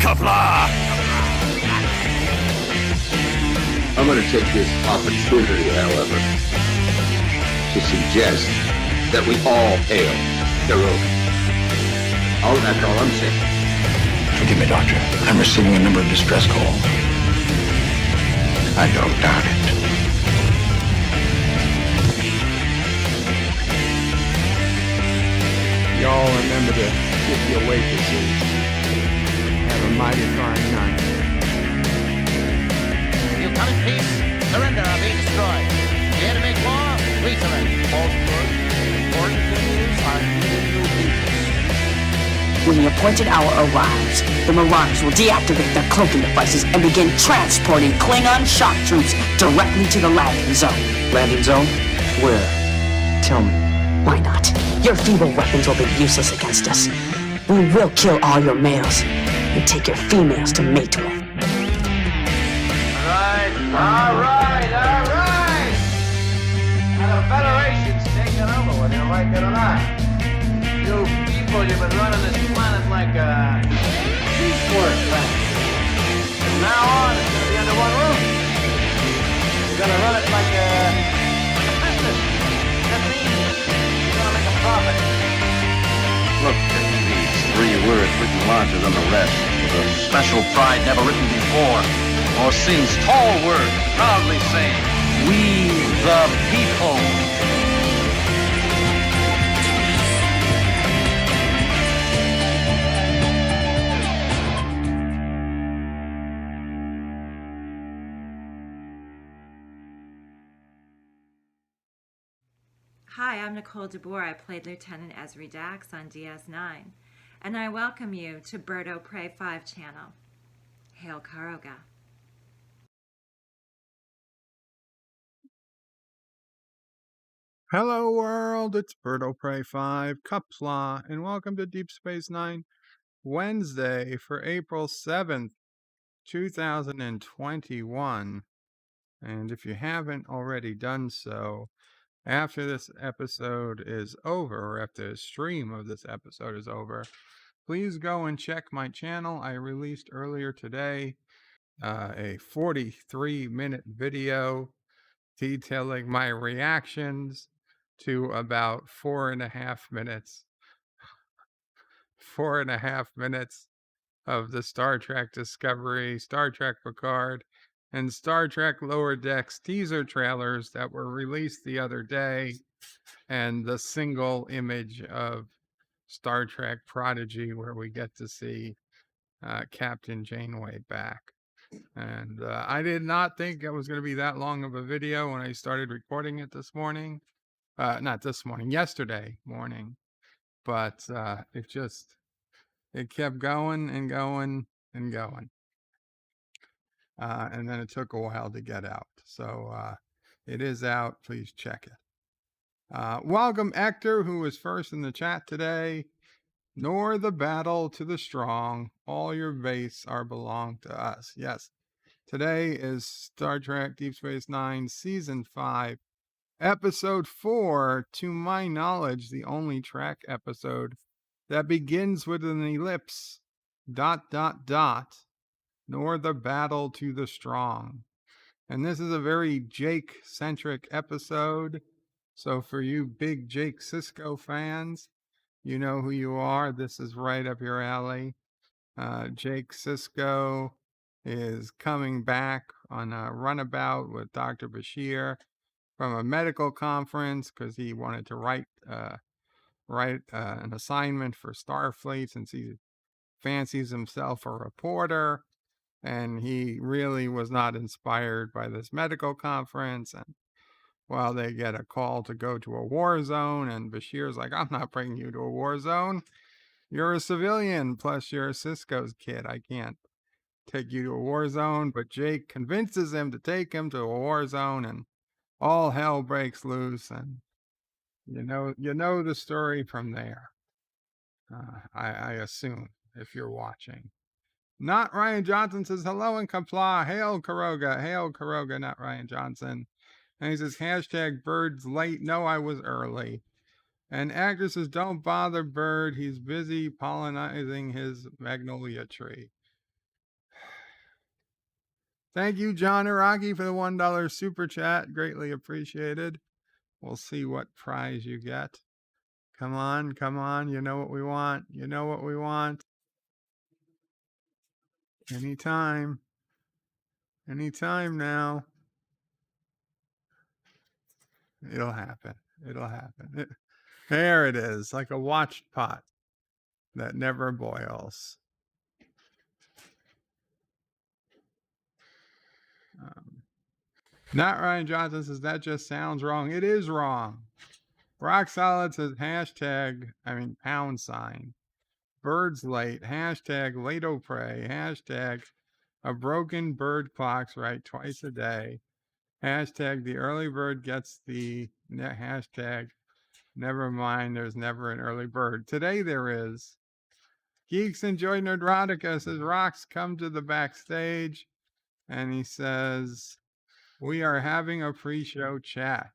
Qapla! I'm going to take this opportunity, however, to suggest that we all hail Saratoga. Oh, that's all I'm saying. Forgive me, Doctor. I'm receiving a number of distress calls. I don't doubt it. Y'all remember to tip your waitresses. Have a mighty fine night. You come in peace, surrender or be destroyed. Here to make war, we surrender. False good. Important things are giving you peace. When the appointed hour arrives, the Marauders will deactivate their cloaking devices and begin transporting Klingon shock troops directly to the landing zone. Landing zone? Where? Tell me. Why not? Your feeble weapons will be useless against us. We will kill all your males and take your females to mate with. All right. And the Federation's taking over, whether you like it or not. You people, you've been running this planet like a piecework thing. From now on, it's going to be under one roof. You're going to run it like a business. That means you're going to make a profit. Look, these three words written larger than the rest, with a special pride never written before, or since. Tall words, proudly saying, "We the people." Hi, I'm Nicole DeBoer. I played Lieutenant Ezri Dax on DS9, and I welcome you to Bird O' Prey 5 channel. Hail Karoga. Hello world, it's Bird O' Prey 5, Qapla, and welcome to Deep Space Nine Wednesday for April 7th, 2021. And if you haven't already done so, after this episode is over, or after the stream of this episode is over, please go and check my channel. I released earlier today a 43-minute video detailing my reactions to about 4.5 minutes of the Star Trek Discovery, Star Trek Picard, and Star Trek Lower Decks teaser trailers that were released the other day, and the single image of Star Trek Prodigy where we get to see Captain Janeway back. And I did not think it was going to be that long of a video when I started recording it this morning. Not this morning, yesterday morning. But it kept going and going and going. And then it took a while to get out. So it is out. Please check it. Welcome, Hector, who was first in the chat today. Nor the battle to the strong. All your base are belong to us. Yes. Today is Star Trek Deep Space Nine Season 5, Episode 4. To my knowledge, the only Trek episode that begins with an ellipse. ... Nor the battle to the strong. And this is a very Jake-centric episode. So for you big Jake Sisko fans, you know who you are. This is right up your alley. Jake Sisko is coming back on a runabout with Dr. Bashir from a medical conference because he wanted to write an assignment for Starfleet since he fancies himself a reporter. And he really was not inspired by this medical conference. And well, they get a call to go to a war zone, and Bashir's like, "I'm not bringing you to a war zone. You're a civilian, plus you're a Sisko's kid. I can't take you to a war zone." But Jake convinces him to take him to a war zone, and all hell breaks loose. And you know the story from there. I assume, if you're watching. Not Ryan Johnson says, "Hello in Qapla. Hail Karoga, not Ryan Johnson." And he says, #Bird's late. No, I was early. And Agner says, "Don't bother Bird. He's busy pollinating his magnolia tree." Thank you, John Araki, for the $1 super chat. Greatly appreciated. We'll see what prize you get. Come on, come on. You know what we want. You know what we want. Anytime. Anytime now. It'll happen. It'll happen. There it is, like a watched pot that never boils. Not Ryan Johnson says that just sounds wrong. It is wrong. Rock Solid says pound sign. Birds late. Hashtag Lato Prey. Hashtag a broken bird clock's right twice a day. Hashtag the early bird gets the hashtag never mind, there's never an early bird. Today there is. Geeks Enjoy Nerdrotica says Rocks come to the backstage and he says we are having a pre-show chat.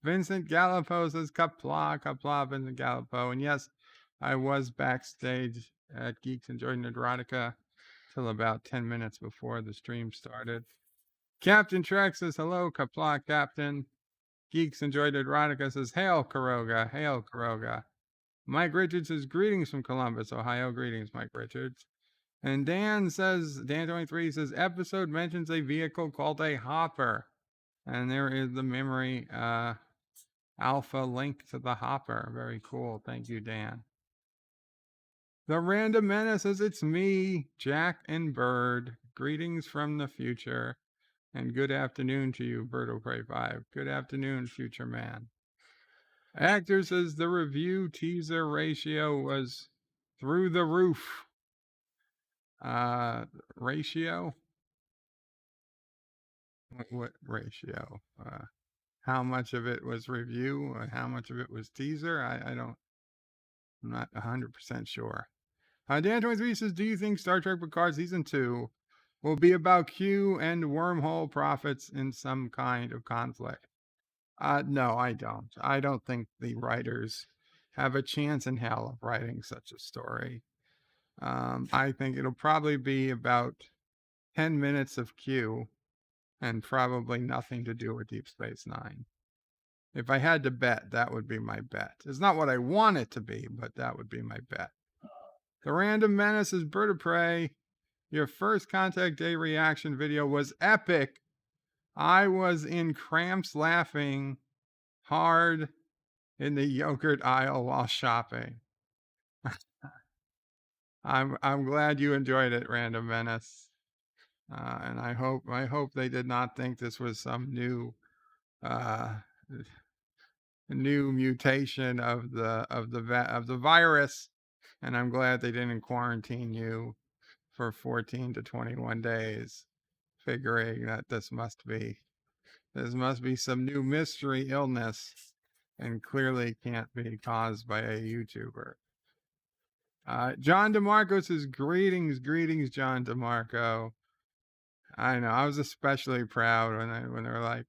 Vincent Gallipo says Qapla, Vincent Gallipo. And yes, I was backstage at Geeks Enjoy Nerdrotica till about 10 minutes before the stream started. Captain Trek says hello, Qapla Captain. Geeks Enjoy Nerdrotica says hail Karoga, hail Karoga. Mike Richards says greetings from Columbus, Ohio. Greetings, Mike Richards. And Dan23 says episode mentions a vehicle called a hopper. And there is the memory alpha link to the hopper. Very cool. Thank you, Dan. The Random Menace says it's me, Jack and Bird. Greetings from the future. And good afternoon to you, Bird of Prey 5. Good afternoon, future man. Actor says the review teaser ratio was through the roof. Ratio? What ratio? How much of it was review? How much of it was teaser? I'm not 100% sure. Dan23 says, do you think Star Trek Picard Season 2 will be about Q and wormhole prophets in some kind of conflict? No, I don't. I don't think the writers have a chance in hell of writing such a story. I think it'll probably be about 10 minutes of Q and probably nothing to do with Deep Space Nine. If I had to bet, that would be my bet. It's not what I want it to be, but that would be my bet. The Random Menace is Bird of Prey. Your first Contact Day reaction video was epic. I was in cramps laughing hard in the yogurt aisle while shopping. I'm glad you enjoyed it, Random Menace. And I hope they did not think this was some new mutation of the virus. And I'm glad they didn't quarantine you for 14 to 21 days, figuring that this must be some new mystery illness and clearly can't be caused by a YouTuber. John DeMarco says, greetings, John DeMarco. I know, I was especially proud when they were like,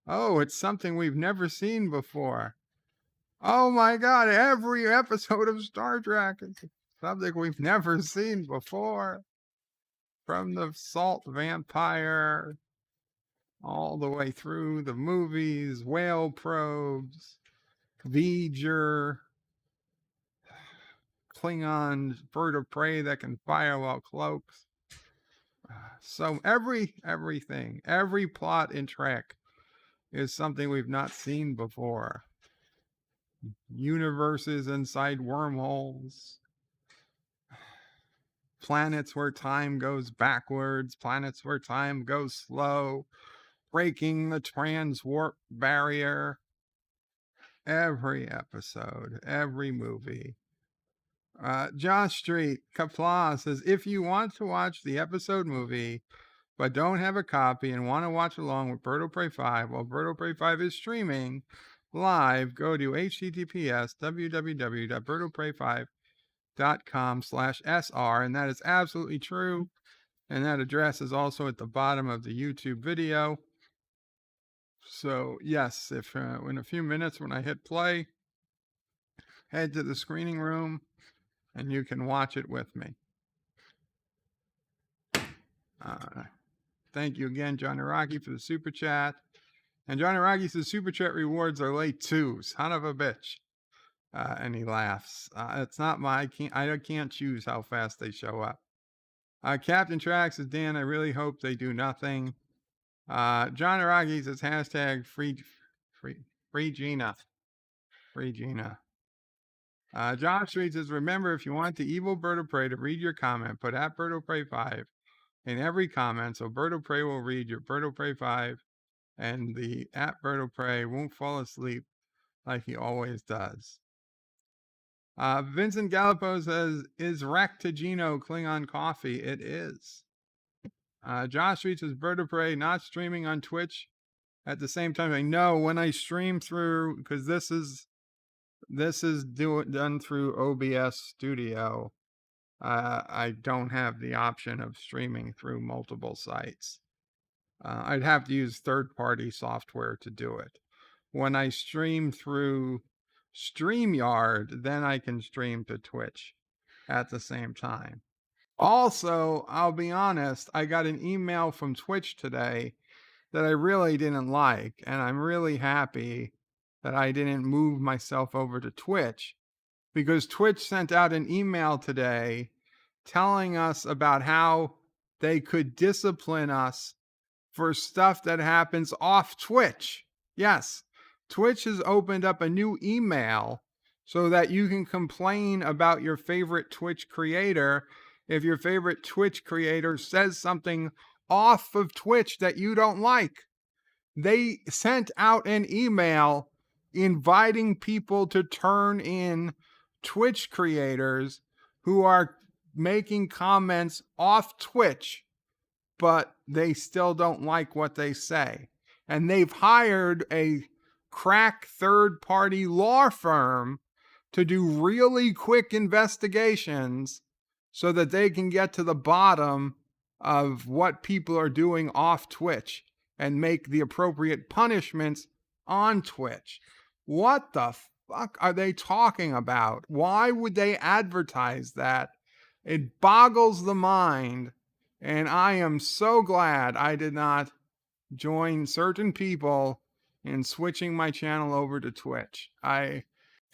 oh, it's something we've never seen before. Oh my God, every episode of Star Trek is something we've never seen before. From the Salt Vampire all the way through the movies, whale probes, V'ger, Klingon bird of prey that can fire while cloaks. So everything, every plot in Trek is something we've not seen before. Universes inside wormholes. Planets where time goes backwards. Planets where time goes slow. Breaking the transwarp barrier. Every episode, every movie. Josh Street, Qapla says, if you want to watch the episode movie, but don't have a copy and want to watch along with Bird of Prey 5 while Bird of Prey 5 is streaming live, go to https://www.birdofprey5.com/SR, and that is absolutely true. And that address is also at the bottom of the YouTube video. So yes, if in a few minutes when I hit play, head to the screening room and you can watch it with me. Thank you again, John Araki, for the super chat. And John Araki says super chat rewards are late too. Son of a bitch. And he laughs. It's not my. I can't choose how fast they show up. Captain Trax says, Dan, I really hope they do nothing. John Araki says hashtag free Gina. Free Gina. John Street says, remember, if you want the evil Bird of Prey to read your comment, put at Bird of Prey 5 in every comment, so Bird of Prey will read your Bird of Prey 5, and the at Bird of Prey won't fall asleep like he always does. Vincent Gallipo says, is Rectigino Klingon coffee? It is. Josh Street says, Bird of Prey not streaming on Twitch at the same time. I know when I stream through, because this is done through OBS Studio. I don't have the option of streaming through multiple sites. I'd have to use third-party software to do it. When I stream through StreamYard, then I can stream to Twitch at the same time. Also, I'll be honest, I got an email from Twitch today that I really didn't like, and I'm really happy that I didn't move myself over to Twitch, because Twitch sent out an email today telling us about how they could discipline us for stuff that happens off Twitch. Yes, Twitch has opened up a new email so that you can complain about your favorite Twitch creator if your favorite Twitch creator says something off of Twitch that you don't like. They sent out an email inviting people to turn in Twitch creators who are making comments off Twitch, but they still don't like what they say. And they've hired a crack third-party law firm to do really quick investigations so that they can get to the bottom of what people are doing off Twitch and make the appropriate punishments on Twitch. What the fuck are they talking about? Why would they advertise that? It boggles the mind, and I am so glad I did not join certain people in switching my channel over to Twitch. Hey,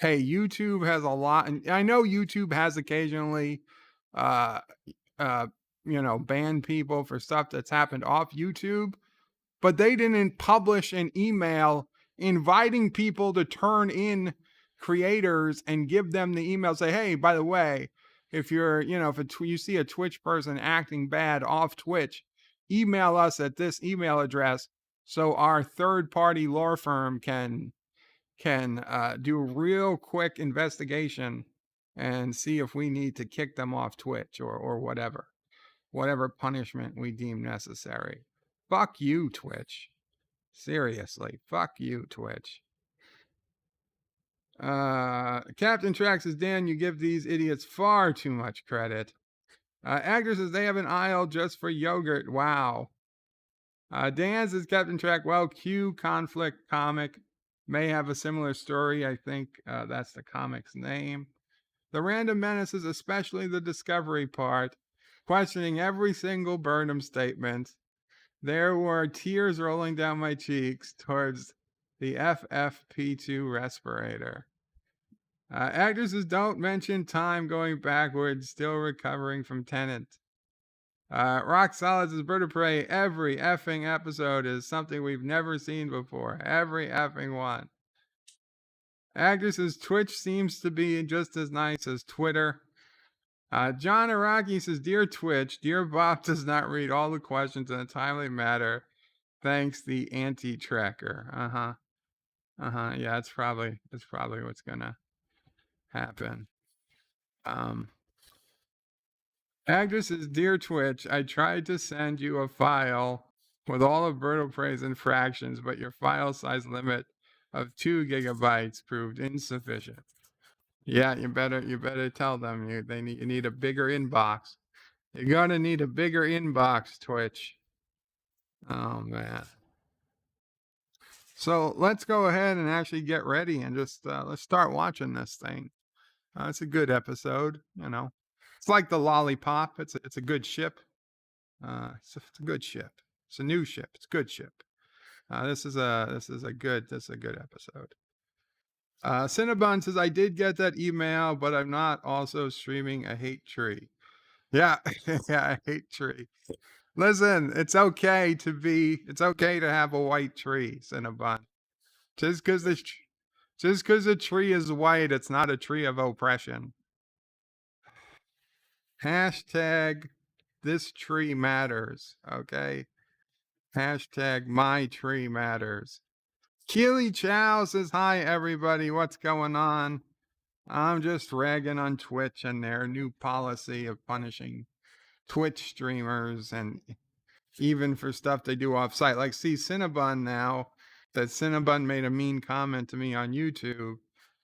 YouTube has a lot, and I know YouTube has occasionally ban people for stuff that's happened off YouTube, but they didn't publish an email inviting people to turn in creators and give them the email, say, hey, by the way, if you're, if you see a Twitch person acting bad off Twitch, email us at this email address so our third-party law firm can do a real quick investigation and see if we need to kick them off Twitch or whatever punishment we deem necessary. Fuck you, Twitch. Seriously, fuck you, Twitch. Captain Trax says, Dan, you give these idiots far too much credit. Agner says they have an aisle just for yogurt. Wow. Dan says, Captain Track, well, Q Conflict comic may have a similar story. I think that's the comic's name. The Random Menaces, especially the Discovery part, questioning every single Burnham statement. There were tears rolling down my cheeks towards the FFP2 respirator. Actors says, don't mention time going backwards, still recovering from Tenet. Rock Solid says, Bird of Prey, every effing episode is something we've never seen before. Every effing one. Actor says, Twitch seems to be just as nice as Twitter. John Araki says, Dear Twitch, Dear Bob does not read all the questions in a timely manner. Thanks, the anti-tracker. Yeah, that's probably what's gonna happen. Agnes says, Dear Twitch, I tried to send you a file with all of Bird of Prey's infractions, but your file size limit of 2 gigabytes proved insufficient. Yeah, you better tell them you need a bigger inbox. You're gonna need a bigger inbox, Twitch. Oh man. So let's go ahead and actually get ready and just let's start watching this thing. It's a good episode, It's like the Lollipop. It's a good ship. It's a good ship. It's a new ship. It's a good ship. This is a good episode. Cinnabon says, I did get that email, but I'm not also streaming a hate tree. Yeah, yeah, I hate tree. Listen, it's okay to have a white tree, Cinnabon. Just because the tree is white, it's not a tree of oppression. Hashtag this tree matters, okay? Hashtag my tree matters. Keely Chow says, hi, everybody. What's going on? I'm just ragging on Twitch and their new policy of punishing Twitch streamers, and even for stuff they do off site. Like, see, Cinnabon now, that Cinnabon made a mean comment to me on YouTube.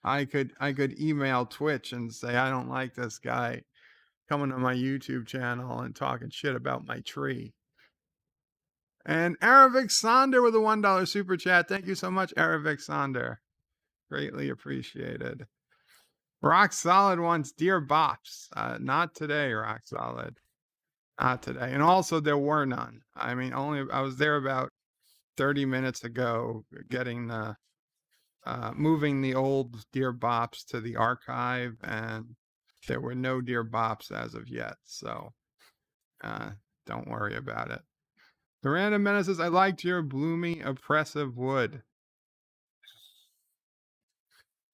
I could email Twitch and say, I don't like this guy coming to my YouTube channel and talking shit about my tree. And Aravic Sonder with a $1 super chat. Thank you so much, Aravic Sonder. Greatly appreciated. Rock Solid wants Dear Bops. Not today, Rock Solid. Not today. And also, there were none. I mean, I was there about 30 minutes ago getting the, moving the old Dear Bops to the archive, and there were no Dear Bops as of yet. So, don't worry about it. The Random Menace says, I liked your bloomy, oppressive wood.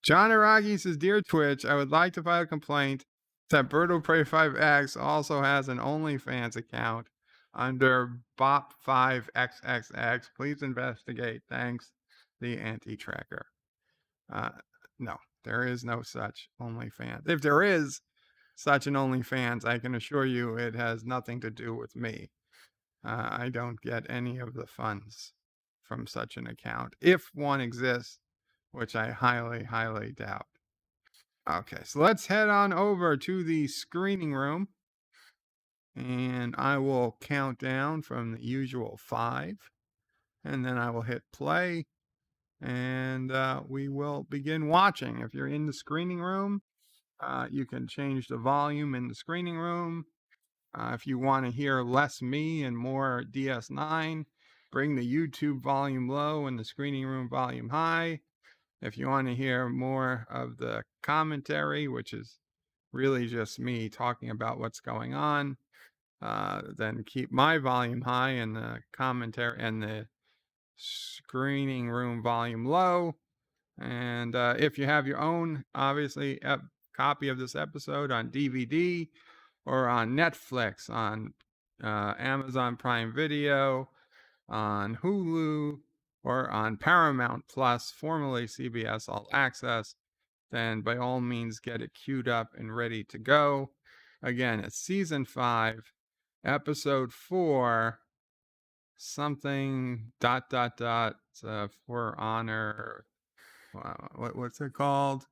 John Araki says, Dear Twitch, I would like to file a complaint that Birdo Prey 5X also has an OnlyFans account under Bop5XXX. Please investigate. Thanks, the anti-tracker. No, there is no such OnlyFans. If there is such an OnlyFans, I can assure you it has nothing to do with me. I don't get any of the funds from such an account, if one exists, which I highly, highly doubt. Okay, so let's head on over to the screening room, and I will count down from the usual 5, and then I will hit play, and we will begin watching. If you're in the screening room, you can change the volume in the screening room. If you want to hear less me and more DS9, bring the YouTube volume low and the screening room volume high. If you want to hear more of the commentary, which is really just me talking about what's going on, then keep my volume high and the commentary and the screening room volume low. And if you have your own, obviously, copy of this episode on DVD, or on Netflix, on Amazon Prime Video, on Hulu, or on Paramount Plus, formerly CBS All Access, then by all means get it queued up and ready to go. Again, it's Season 5, Episode 4, something ... for honor. What's it called?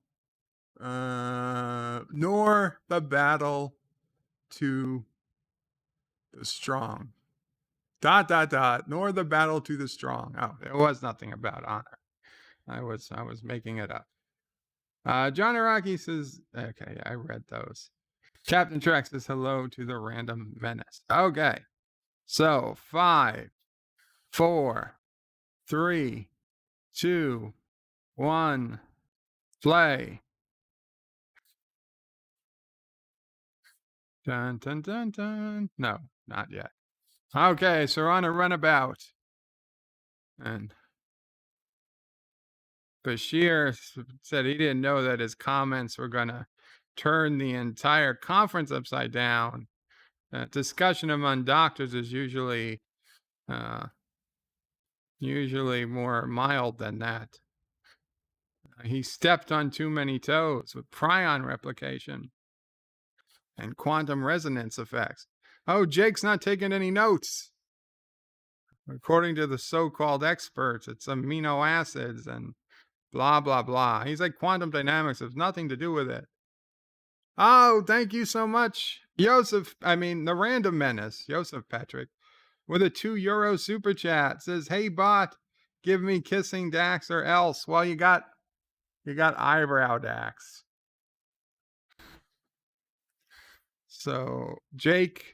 Nor the battle to the strong. ... Nor the battle to the strong. Oh, there was nothing about honor. I was making it up. John Araki says, okay, I read those. Captain Trek says hello to the Random Menace. Okay. So 5, 4, 3, 2, 1, play. Dun, dun, dun, dun. No, not yet. Okay, so we're on a runabout. And Bashir said he didn't know that his comments were going to turn the entire conference upside down. Discussion among doctors is usually more mild than that. He stepped on too many toes with prion replication and quantum resonance effects. Oh, Jake's not taking any notes. According to the so-called experts, it's amino acids and blah, blah, blah. He's like, quantum dynamics has nothing to do with it. Oh, thank you so much. The Random Menace, Joseph Patrick, with a €2 super chat, says, hey, bot, give me kissing Dax or else. Well, you got eyebrow Dax. So Jake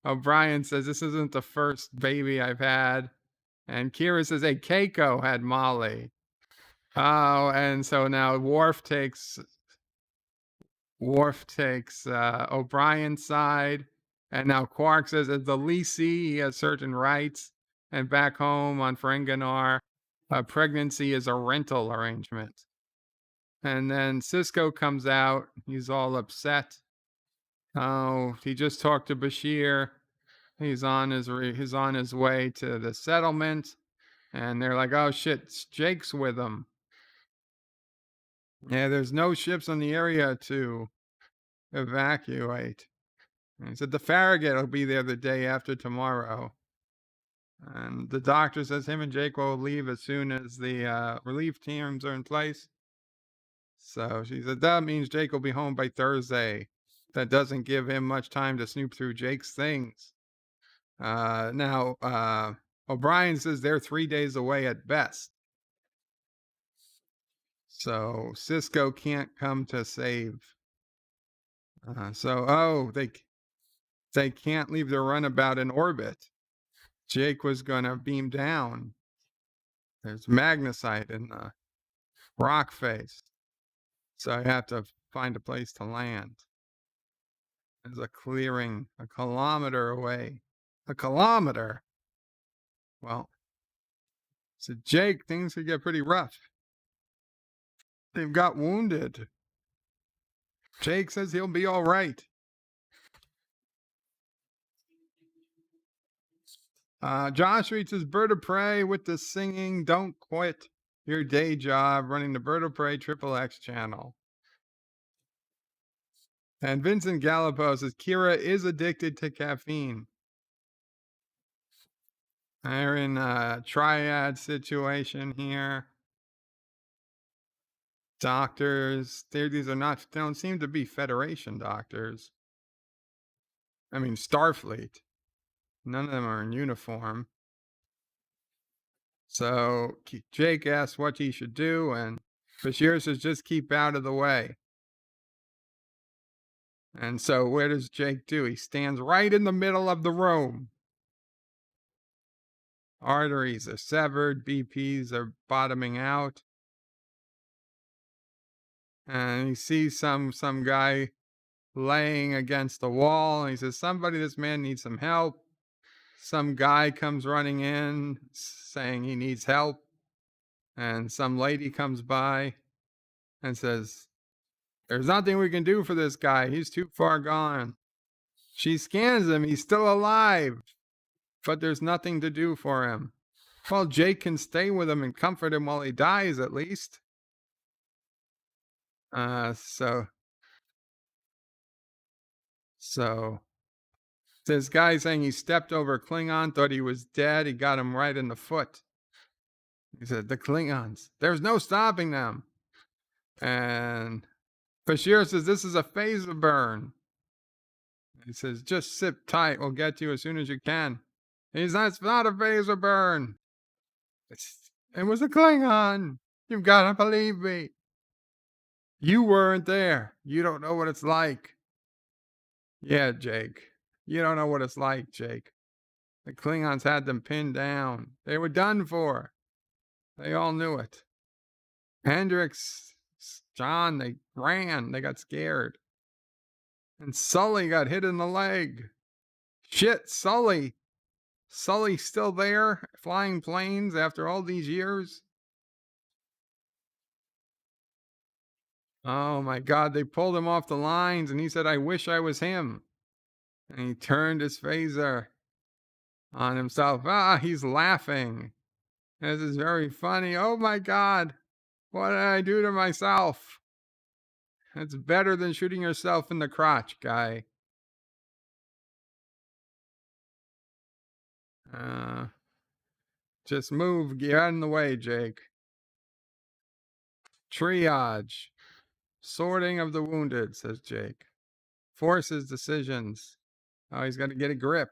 O'Brien says, this isn't the first baby I've had. And Kira says, hey, Keiko had Molly. Oh, and so now Worf takes O'Brien's side. And now Quark says, as the leasee, he has certain rights. And back home on Ferenginar, a pregnancy is a rental arrangement. And then Sisko comes out. He's all upset. Oh, he just talked to Bashir. He's on his way to the settlement. And they're like, oh shit, Jake's with him. Yeah, there's no ships in the area to evacuate. And he said the Farragut will be there the day after tomorrow. And the doctor says him and Jake will leave as soon as the relief teams are in place. So she said that means Jake will be home by Thursday. That doesn't give him much time to snoop through Jake's things. Now, O'Brien says they're 3 days away at best. So Sisko can't come to save. They can't leave their runabout in orbit. Jake was going to beam down. There's magnesite in the rock face. So I have to find a place to land. There's a clearing a kilometer away. A kilometer? Well, so Jake, things could get pretty rough. They've got wounded. Jake says he'll be all right. Josh reads his Bird of Prey with the singing, don't quit your day job running the Bird of Prey XXX channel. And Vincent Gallipo says Kira is addicted to caffeine. They're in a triad situation here. Doctors, these are not, they don't seem to be Federation doctors. I mean, Starfleet. None of them are in uniform. So Jake asks what he should do, and Bashir says just keep out of the way. And so what does Jake do? He stands right in the middle of the room. Arteries are severed, BPs are bottoming out. And he sees some guy laying against the wall, and he says, this man needs some help. Some guy comes running in saying he needs help. And some lady comes by and says, there's nothing we can do for this guy. He's too far gone. She scans him. He's still alive, but there's nothing to do for him. Well, Jake can stay with him and comfort him while he dies, at least. So this guy saying he stepped over a Klingon, thought he was dead. He got him right in the foot. He said, the Klingons, there's no stopping them. And Bashir says, this is a phaser burn. He says, just sit tight. We'll get to you as soon as you can. He says, it's not a phaser burn. It was a Klingon. You've got to believe me. You weren't there. You don't know what it's like. Yeah, Jake. You don't know what it's like, Jake. The Klingons had them pinned down. They were done for. They all knew it. Hendricks, John, they ran. They got scared. And Sully got hit in the leg. Shit, Sully. Sully's still there, flying planes after all these years. Oh my God, they pulled him off the lines and he said, I wish I was him. And he turned his phaser on himself. He's laughing. This is very funny. Oh my God, what did I do to myself? It's better than shooting yourself in the crotch, guy. Just move, get out in the way, Jake. Triage. Sorting of the wounded, says Jake. Forces decisions. Oh, he's got to get a grip.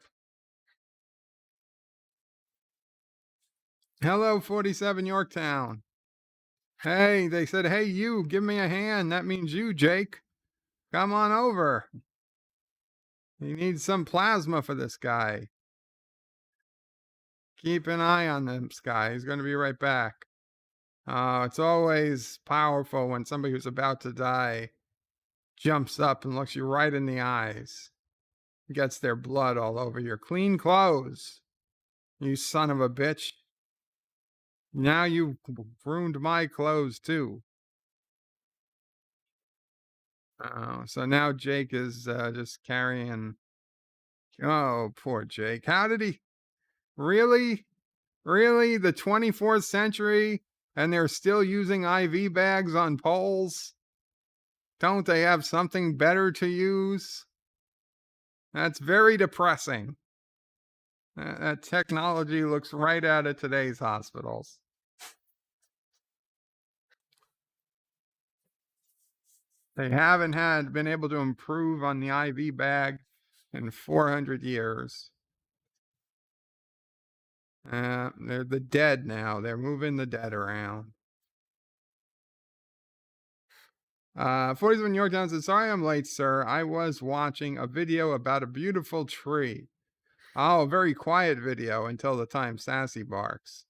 Hello, 47 Yorktown. Hey, they said, hey, you, give me a hand. That means you, Jake. Come on over. He needs some plasma for this guy. Keep an eye on this guy. He's going to be right back. It's always powerful when somebody who's about to die jumps up and looks you right in the eyes. Gets their blood all over your clean clothes. You son of a bitch. Now you ruined my clothes too. So now Jake is just carrying. Oh, poor Jake. How did he? Really? Really? The 24th century and they're still using IV bags on poles? Don't they have something better to use? That's very depressing. That technology looks right out of today's hospitals. They haven't been able to improve on the IV bag in 400 years. They're the dead now. They're moving the dead around. 47 New York Times says, sorry I'm late, sir. I was watching a video about a beautiful tree. Oh, a very quiet video until the time Sassy barks.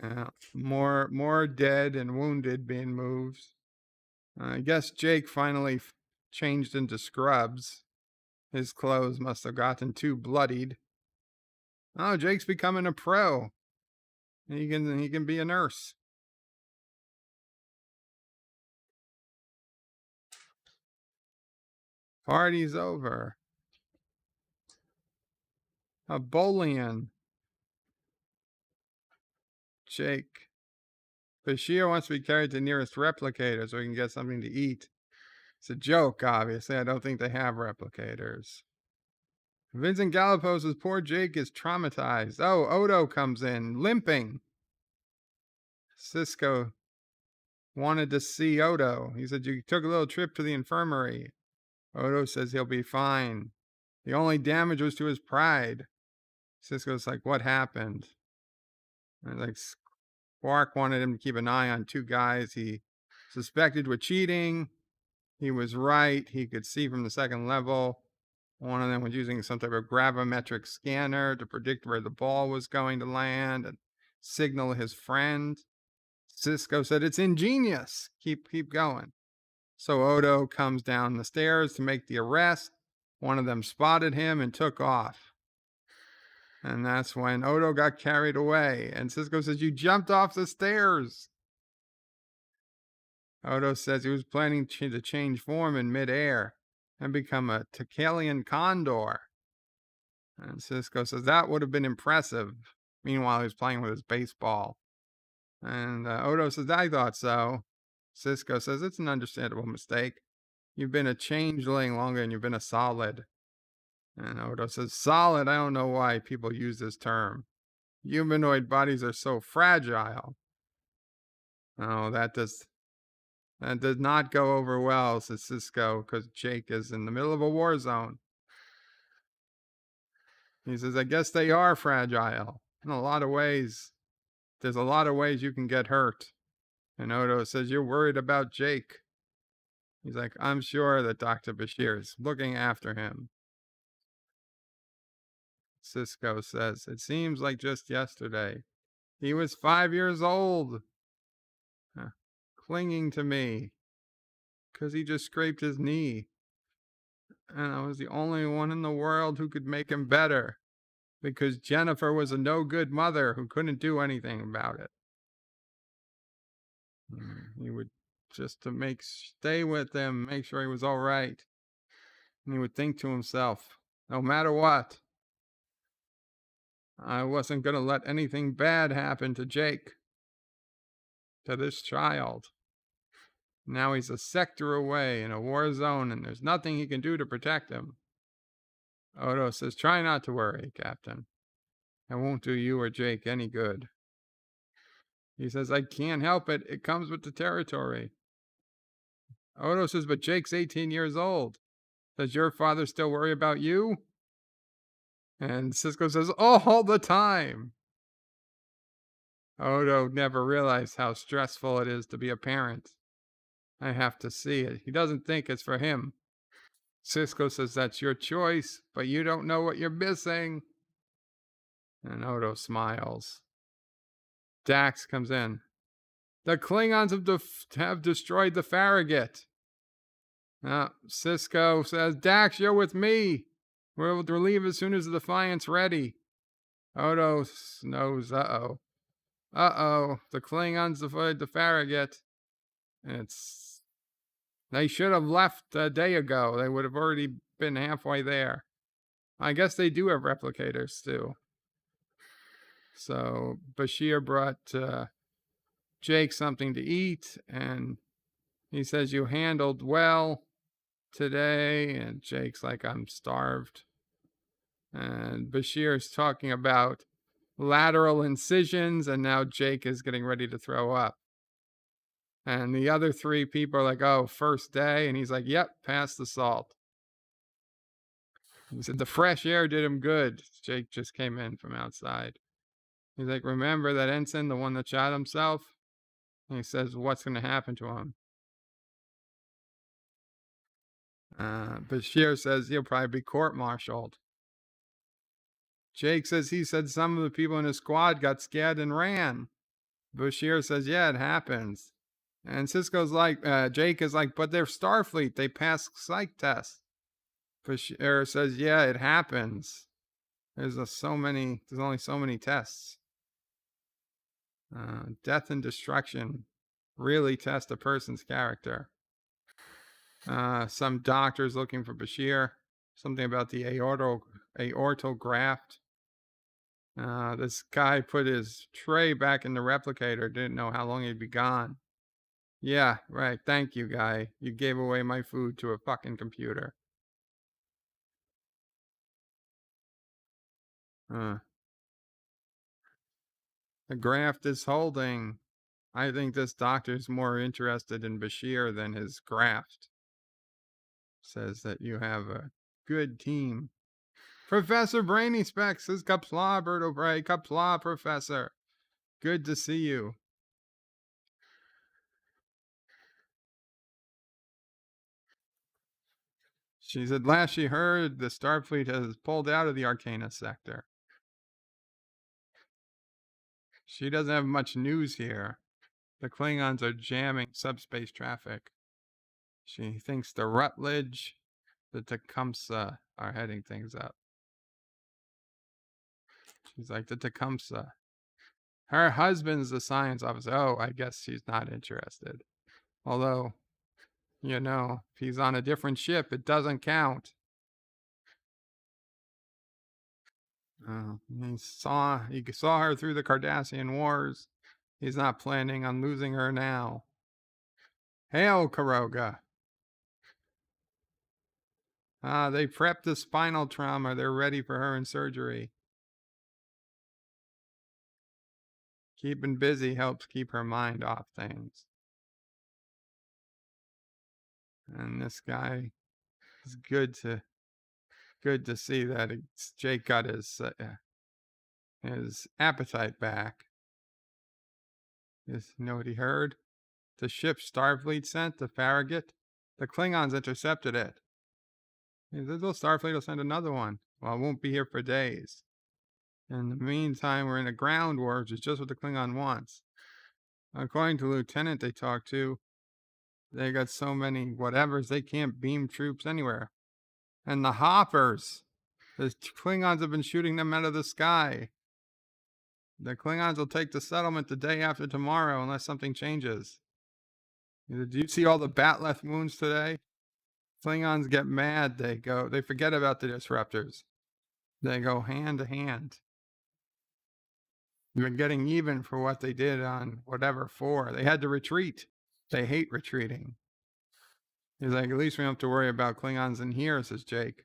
Yeah, more dead and wounded being moved. I guess Jake finally changed into scrubs. His clothes must have gotten too bloodied. Oh, Jake's becoming a pro. He can be a nurse. Party's over. A Bolian. Jake. Bashir wants to be carried to the nearest replicator so he can get something to eat. It's a joke, obviously. I don't think they have replicators. Vincent Gallipo says poor Jake is traumatized. Oh, Odo comes in, limping. Sisko wanted to see Odo. He said, you took a little trip to the infirmary. Odo says he'll be fine. The only damage was to his pride. Sisko's like, what happened? And like, Quark wanted him to keep an eye on two guys he suspected were cheating. He was right. He could see from the second level. One of them was using some type of gravimetric scanner to predict where the ball was going to land and signal his friend. Sisko said, it's ingenious. Keep going. So Odo comes down the stairs to make the arrest. One of them spotted him and took off. And that's when Odo got carried away. And Sisko says, you jumped off the stairs. Odo says he was planning to change form in midair and become a Tekalian condor. And Sisko says that would have been impressive. Meanwhile, he was playing with his baseball. And Odo says, I thought so. Sisko says, it's an understandable mistake. You've been a changeling longer than you've been a solid. And Odo says, solid? I don't know why people use this term. Humanoid bodies are so fragile. Oh, that does not go over well, says Sisko, because Jake is in the middle of a war zone. He says, I guess they are fragile. In a lot of ways. There's a lot of ways you can get hurt. And Odo says, you're worried about Jake. He's like, I'm sure that Dr. Bashir is looking after him. Sisko says, it seems like just yesterday. He was 5 years old. Clinging to me. Because he just scraped his knee. And I was the only one in the world who could make him better. Because Jennifer was a no-good mother who couldn't do anything about it. He would just to stay with him, make sure he was all right. And he would think to himself, no matter what, I wasn't going to let anything bad happen to Jake, to this child. Now he's a sector away in a war zone and there's nothing he can do to protect him. Odo says, try not to worry, Captain. It won't do you or Jake any good. He says, I can't help it. It comes with the territory. Odo says, but Jake's 18 years old. Does your father still worry about you? And Sisko says, all the time. Odo never realized how stressful it is to be a parent. I have to see it. He doesn't think it's for him. Sisko says that's your choice, but you don't know what you're missing. And Odo smiles. Dax comes in. The Klingons have destroyed the Farragut. Sisko says, Dax, you're with me. We'll leave as soon as the Defiant's ready. Odo knows, the Klingons destroyed the Farragut. They should have left a day ago. They would have already been halfway there. I guess they do have replicators too. So Bashir brought Jake something to eat, and he says, you handled well today. And Jake's like, I'm starved. And Bashir's talking about lateral incisions, and now Jake is getting ready to throw up. And the other three people are like, oh, first day. And he's like, yep, pass the salt. He said, the fresh air did him good. Jake just came in from outside. He's like, remember that ensign, the one that shot himself? And he says, what's going to happen to him? Bashir says he'll probably be court-martialed. Jake says he said some of the people in his squad got scared and ran. Bashir says, yeah, it happens. And Sisko's like, Jake is like, but they're Starfleet. They pass psych tests. Bashir says, yeah, it happens. There's only so many tests. Death and destruction really test a person's character. Some doctors looking for Bashir. Something about the aortal graft. This guy put his tray back in the replicator. Didn't know how long he'd be gone. Yeah, right. Thank you, guy. You gave away my food to a fucking computer. The graft is holding. I think this doctor's more interested in Bashir than his graft. Says that you have a good team. Professor Brainy Specs says, Qapla, Berto Bray. Qapla, Professor. Good to see you. She said, last she heard, the Starfleet has pulled out of the Arcana sector. She doesn't have much news here. The Klingons are jamming subspace traffic. She thinks the Rutledge, the Tecumseh are heading things up. She's like, the Tecumseh. Her husband's the science officer. Oh, I guess she's not interested. Although, you know, if he's on a different ship, it doesn't count. He saw her through the Cardassian Wars. He's not planning on losing her now. Hail, Karoga. They prepped the spinal trauma. They're ready for her in surgery. Keeping busy helps keep her mind off things. And this guy is good to see that Jake got his appetite back. You know what he heard? The ship Starfleet sent, the Farragut, the Klingons intercepted it. The little Starfleet will send another one. Well, it won't be here for days. In the meantime, we're in a ground war, which is just what the Klingon wants. According to the lieutenant they talked to, they got so many whatevers, they can't beam troops anywhere. And the hoppers, the Klingons have been shooting them out of the sky. The Klingons will take the settlement the day after tomorrow unless something changes. Did you see all the Batleth wounds today? Klingons get mad. They forget about the disruptors. They go hand to hand. They're getting even for what they did on whatever 4. They had to retreat. They hate retreating. He's like, at least we don't have to worry about Klingons in here, says Jake.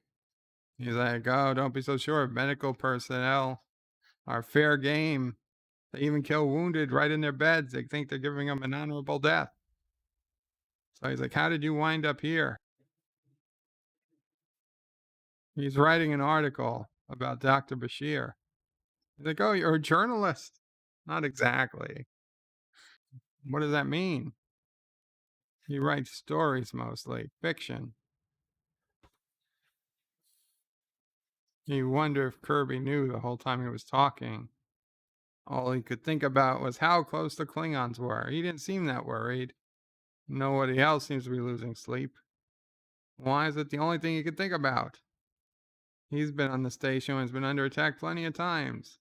He's like, oh, don't be so sure. Medical personnel are fair game. They even kill wounded right in their beds. They think they're giving them an honorable death. So he's like, how did you wind up here? He's writing an article about Dr. Bashir. He's like, oh, you're a journalist. Not exactly. What does that mean? He writes stories mostly, fiction. You wonder if Kirby knew the whole time he was talking. All he could think about was how close the Klingons were. He didn't seem that worried. Nobody else seems to be losing sleep. Why is it the only thing he could think about? He's been on the station and has been under attack plenty of times.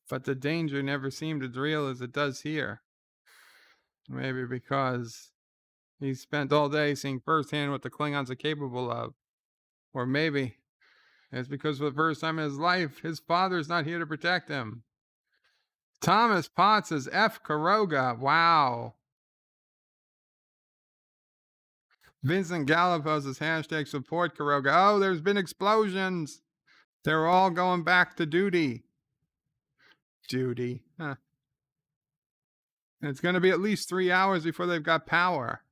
But the danger never seemed as real as it does here. Maybe because he spent all day seeing firsthand what the Klingons are capable of. Or maybe it's because for the first time in his life, his father's not here to protect him. Thomas Potts says F. Karoga. Wow. Vincent Gallup says hashtag support Karoga. Oh, there's been explosions. They're all going back to duty. Duty. Huh. It's going to be at least 3 hours before they've got power.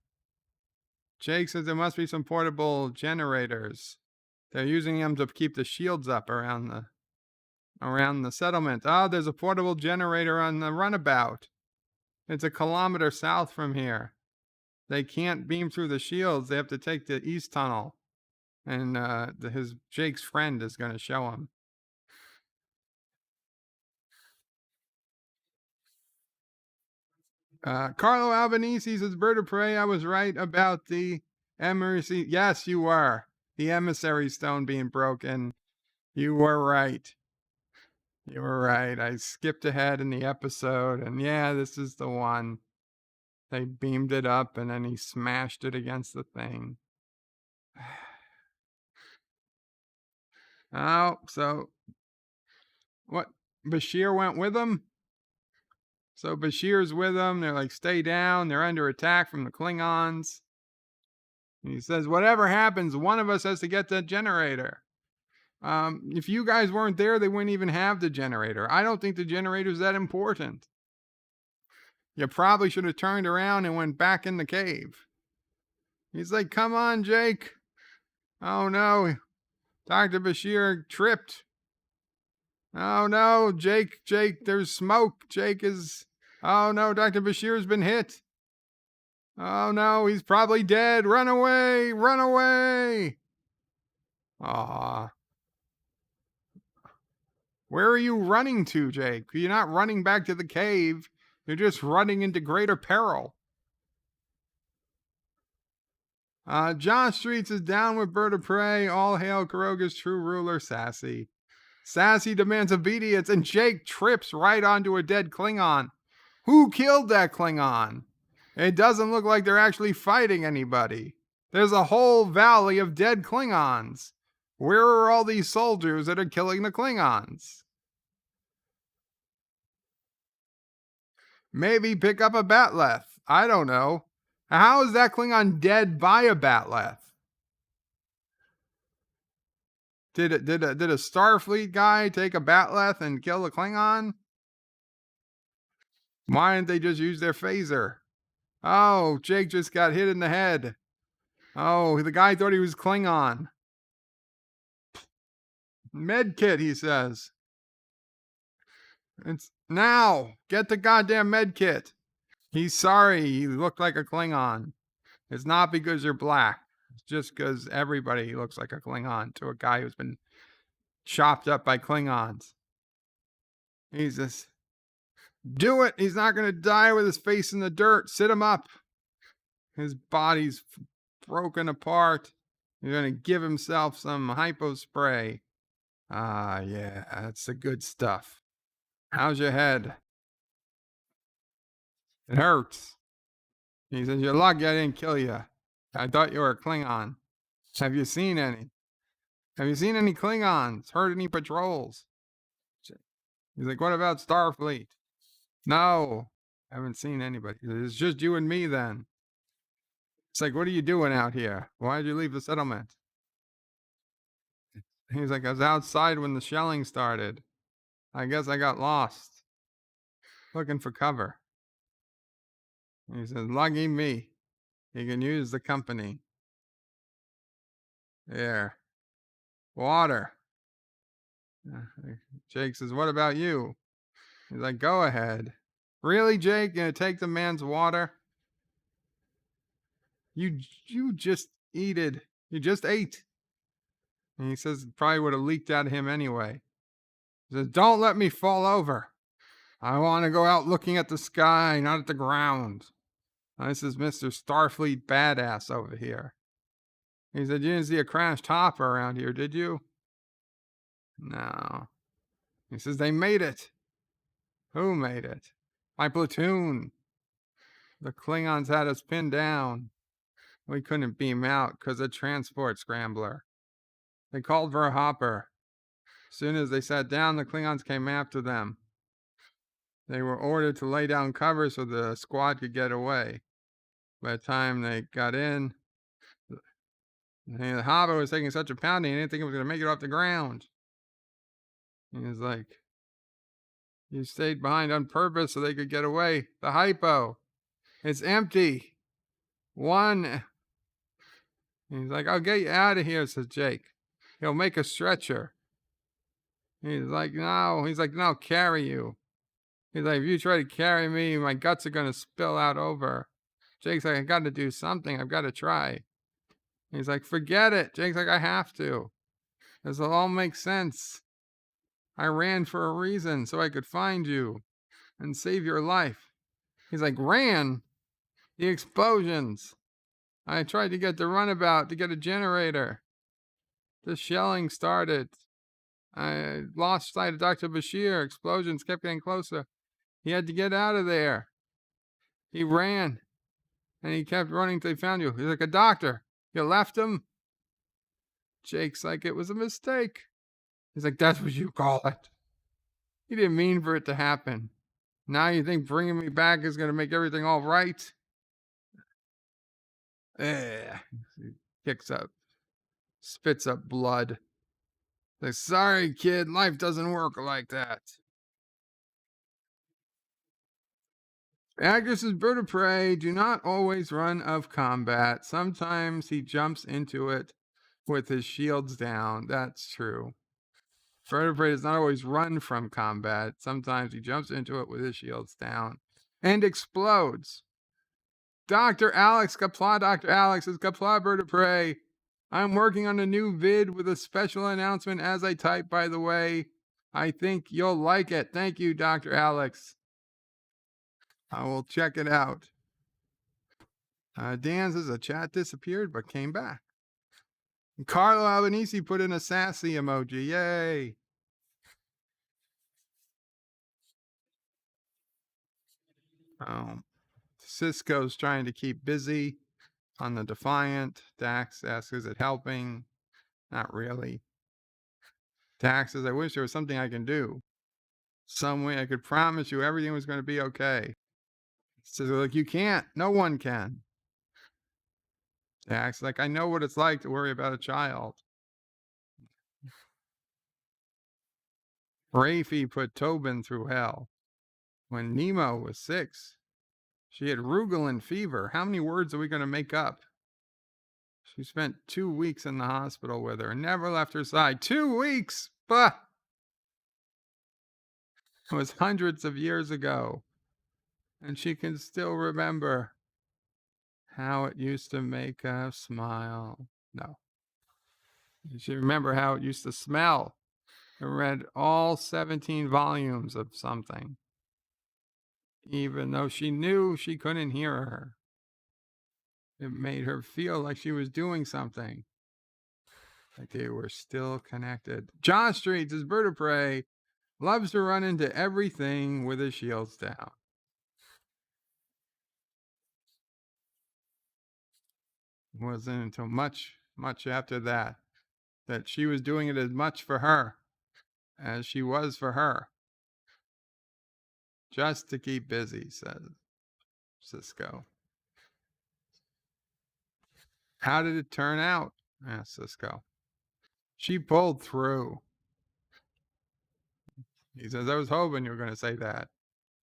Jake says there must be some portable generators. They're using them to keep the shields up around the settlement. Oh, there's a portable generator on the Runabout. It's a kilometer south from here. They can't beam through the shields. They have to take the east tunnel. And Jake's friend is going to show him. Carlo Albanese says, Bird of Prey, I was right about the emissary. Yes, you were. The emissary stone being broken. You were right. You were right. I skipped ahead in the episode, and yeah, this is the one. They beamed it up, and then he smashed it against the thing. Oh, so what? Bashir went with him? So Bashir's with them. They're like, stay down. They're under attack from the Klingons. And he says, whatever happens, one of us has to get that generator. If you guys weren't there, they wouldn't even have the generator. I don't think the generator's that important. You probably should have turned around and went back in the cave. He's like, come on, Jake. Oh, no. Dr. Bashir tripped. Oh, no, Jake, there's smoke. Jake is... Oh, no, Dr. Bashir's been hit. Oh, no, he's probably dead. Run away, run away. Aw. Where are you running to, Jake? You're not running back to the cave. You're just running into greater peril. John Streets is down with Bird of Prey. All hail Karoga's true ruler, Sassy. Sassy demands obedience, and Jake trips right onto a dead Klingon. Who killed that Klingon? It doesn't look like they're actually fighting anybody. There's a whole valley of dead Klingons. Where are all these soldiers that are killing the Klingons? Maybe pick up a Batleth. I don't know. How is that Klingon dead by a Batleth? Did a Starfleet guy take a Batleth and kill the Klingon? Why didn't they just use their phaser? Oh, Jake just got hit in the head. Oh, the guy thought he was Klingon. Medkit, he says. It's now. Get the goddamn medkit. He's sorry he looked like a Klingon. It's not because you're black. It's just because everybody looks like a Klingon to a guy who's been chopped up by Klingons. He's just... Do it! He's not going to die with his face in the dirt. Sit him up. His body's broken apart. He's going to give himself some hypo spray. Ah, yeah, that's the good stuff. How's your head? It hurts. He says, you're lucky I didn't kill you. I thought you were a Klingon. Have you seen any? Have you seen any Klingons? Heard any patrols? He's like, what about Starfleet? No, I haven't seen anybody. It's just you and me then. It's like, what are you doing out here? Why'd you leave the settlement? He's like, I was outside when the shelling started. I guess I got lost. Looking for cover. He says, lucky me. You can use the company. There. Water. Jake says, what about you? He's like, go ahead. Really, Jake? Gonna take the man's water? You just eated. You just ate. And he says it probably would have leaked out of him anyway. He says, don't let me fall over. I want to go out looking at the sky, not at the ground. This is Mr. Starfleet Badass over here. He said, you didn't see a crashed hopper around here, did you? No. He says, they made it. Who made it? My platoon. The Klingons had us pinned down. We couldn't beam out because of transport scrambler. They called for a hopper. As soon as they sat down, the Klingons came after them. They were ordered to lay down cover so the squad could get away. By the time they got in, the hopper was taking such a pounding, I didn't think it was going to make it off the ground. He was like, you stayed behind on purpose so they could get away. The hypo, it's empty. One. He's like, I'll get you out of here, says Jake. He'll make a stretcher. He's like, no. He's like, no, I'll carry you. He's like, if you try to carry me, my guts are going to spill out over. Jake's like, I got to do something. I've got to try. He's like, forget it. Jake's like, I have to. This will all make sense. I ran for a reason so I could find you and save your life. He's like, ran? The explosions. I tried to get the runabout to get a generator. The shelling started. I lost sight of Dr. Bashir. Explosions kept getting closer. He had to get out of there. He ran. And he kept running till he found you. He's like, a doctor. You left him? Jake's like, it was a mistake. He's like, that's what you call it. You didn't mean for it to happen. Now you think bringing me back is going to make everything all right? He kicks up, spits up blood. Like, sorry, kid, life doesn't work like that. Agris's bird of prey do not always run of combat. Sometimes he jumps into it with his shields down. That's true. Bird of prey does not always run from combat. Sometimes he jumps into it with his shields down and explodes. Dr. Alex, Qapla, Dr. Alex is Qapla bird of prey. I'm working on a new vid with a special announcement as I type, by the way. I think you'll like it. Thank you, Dr. Alex. I will check it out. Dan says a chat disappeared but came back. And Carlo Albanese put in a sassy emoji. Yay. Sisko's trying to keep busy on the Defiant. Dax asks, is it helping? Not really. Dax says, I wish there was something I can do. Some way I could promise you everything was going to be okay. Says, look, you can't. No one can. Dax, like, I know what it's like to worry about a child. Rafie put Tobin through hell. When Nemo was 6, she had Rugelin fever. How many words are we going to make up? She spent 2 weeks in the hospital with her and never left her side. 2 weeks! Bah! It was hundreds of years ago. And she can still remember how it used to make us smile. No. She remember how it used to smell. I read all 17 volumes of something, even though she knew she couldn't hear her. It made her feel like she was doing something, like they were still connected. John Streets is bird of prey, loves to run into everything with his shields down. It wasn't until much after that she was doing it as much for her as she was for her. Just to keep busy, says Sisko. How did it turn out? Asked Sisko. She pulled through. He says, I was hoping you were going to say that.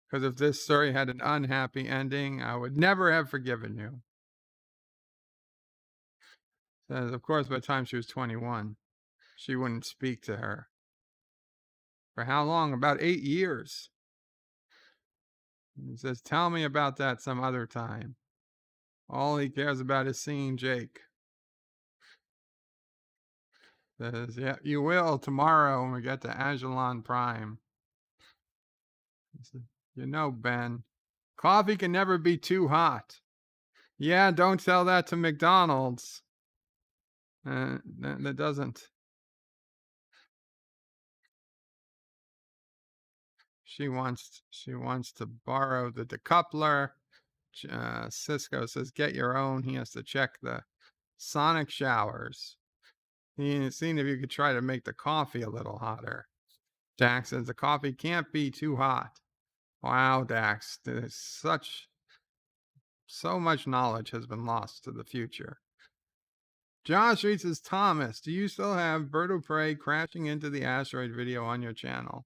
Because if this story had an unhappy ending, I would never have forgiven you. Says, of course, by the time she was 21, she wouldn't speak to her. For how long? About 8 years. He says, tell me about that some other time. All he cares about is seeing Jake. Says, yeah, you will tomorrow when we get to Ajalon Prime. He says, you know, Ben, coffee can never be too hot. Yeah, don't tell that to McDonald's. That doesn't. She wants to borrow the decoupler. Sisko says, get your own. He has to check the sonic showers. He seen if you could try to make the coffee a little hotter. Dax says the coffee can't be too hot. Wow, Dax, there's so much knowledge has been lost to the future. Josh reads as Thomas, do you still have Bird of Prey crashing into the asteroid video on your channel?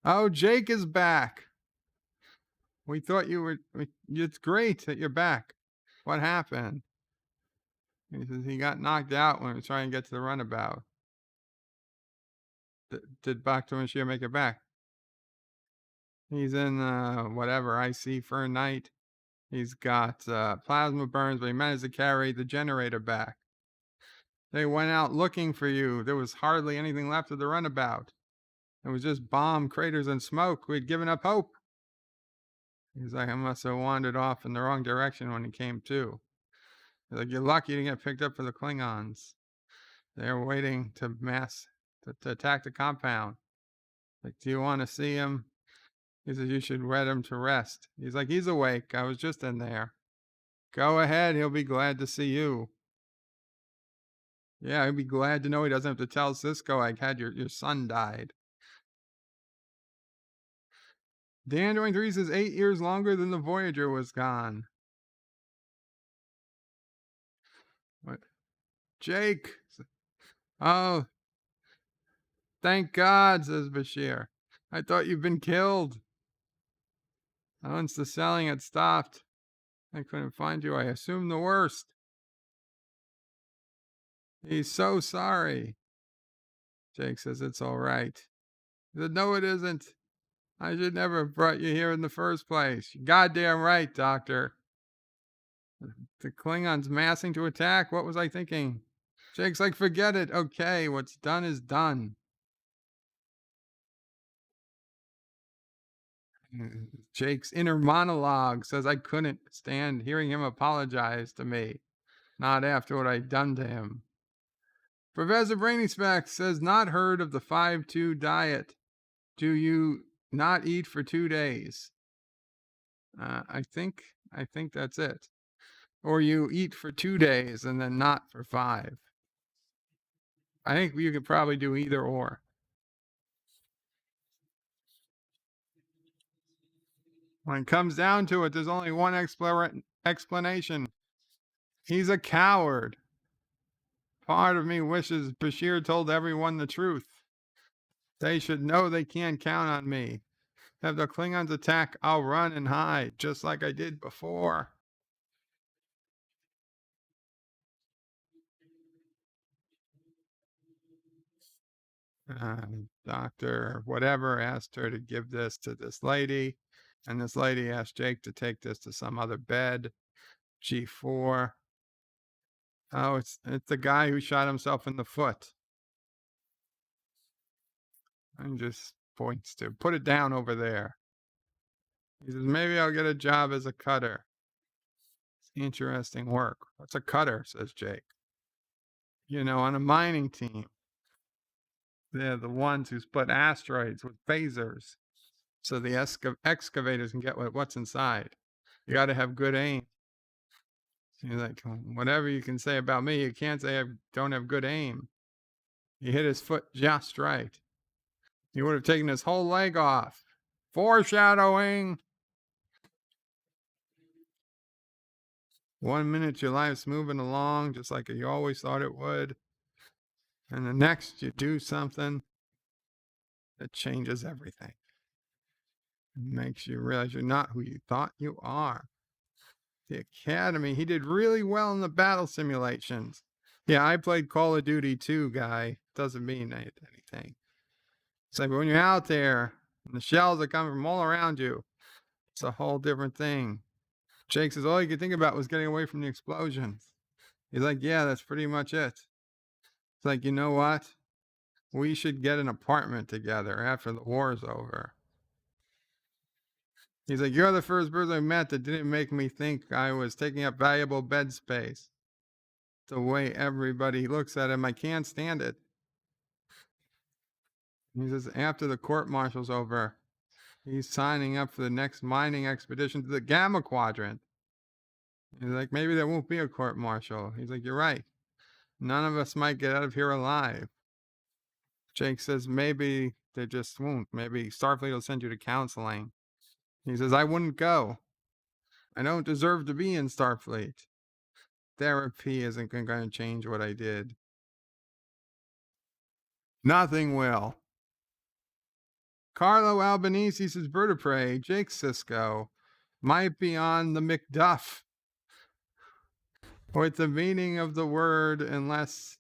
Oh, Jake is back. We thought you were, it's great that you're back. What happened? He says he got knocked out when he was trying to get to the runabout. Did Dr. Bashir make it back? He's in whatever, IC for a night. He's got plasma burns, but he managed to carry the generator back. They went out looking for you. There was hardly anything left of the runabout. It was just bomb craters and smoke. We'd given up hope. He's like, I must have wandered off in the wrong direction when he came to. He's like, you're lucky to get picked up for the Klingons. They're waiting to attack the compound. Like, do you want to see him? He says, you should wed him to rest. He's like, he's awake. I was just in there. Go ahead. He'll be glad to see you. Yeah, he'll be glad to know he doesn't have to tell Sisko I had your son died. Dan Doing 3 says 8 years longer than the Voyager was gone. What? Jake. Oh, thank God, says Bashir. I thought you'd been killed. Once the selling had stopped, I couldn't find you. I assumed the worst. He's so sorry. Jake says, it's all right. He said, no, it isn't. I should never have brought you here in the first place. You're goddamn right, Doctor. The Klingons massing to attack? What was I thinking? Jake's like, forget it. Okay, what's done is done. Jake's inner monologue says I couldn't stand hearing him apologize to me. Not after what I'd done to him. Professor Brainy Specs says, not heard of the 5-2 diet. Do you not eat for 2 days? I think that's it. Or you eat for 2 days and then not for 5. I think you could probably do either or. When it comes down to it, there's only one explanation. He's a coward. Part of me wishes Bashir told everyone the truth. They should know they can't count on me. If the Klingons attack, I'll run and hide, just like I did before. Dr. Whatever asked her to give this to this lady, and this lady asked Jake to take this to some other bed. G4. Oh, it's the guy who shot himself in the foot. And just points to, put it down over there. He says, maybe I'll get a job as a cutter. It's interesting work. What's a cutter, says Jake. You know, on a mining team. They're the ones who split asteroids with phasers. So the excavators can get what's inside. You got to have good aim. He's like, whatever you can say about me, you can't say I don't have good aim. He hit his foot just right. He would have taken his whole leg off. Foreshadowing. 1 minute your life's moving along just like you always thought it would. And the next you do something that changes everything. It makes you realize you're not who you thought you are. The Academy, he did really well in the battle simulations. Yeah, I played Call of Duty 2, guy. Doesn't mean anything. It's like when you're out there and the shells are coming from all around you, It's a whole different thing. Jake says, all you could think about was getting away from the explosions. He's like, yeah, that's pretty much it. It's like, you know what? We should get an apartment together after the war's over. He's like, you're the first person I met that didn't make me think I was taking up valuable bed space. The way everybody looks at him, I can't stand it. He says, after the court martial's over, he's signing up for the next mining expedition to the Gamma Quadrant. He's like, maybe there won't be a court martial. He's like, you're right. None of us might get out of here alive. Jake says, maybe they just won't. Maybe Starfleet will send you to counseling. He says, I wouldn't go. I don't deserve to be in Starfleet. Therapy isn't going to change what I did. Nothing will. Carlo Albanese's vertebrae, Jake Sisko, might be on the McDuff with the meaning of the word unless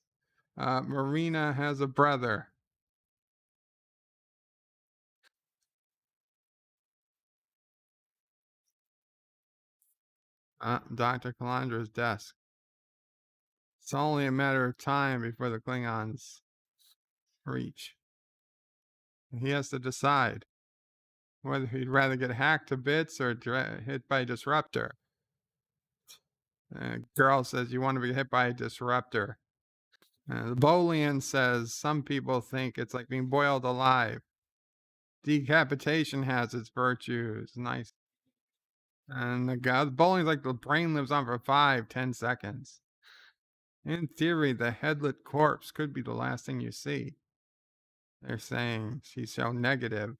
Marina has a brother. Dr. Calandra's desk. It's only a matter of time before the Klingons reach. He has to decide whether he'd rather get hacked to bits or hit by a disruptor. Girl says, you want to be hit by a disruptor. The Bolian says, some people think it's like being boiled alive. Decapitation has its virtues. Nice. And the Bolian's like the brain lives on for 5-10 seconds. In theory, the headlit corpse could be the last thing you see. They're saying she's so negative.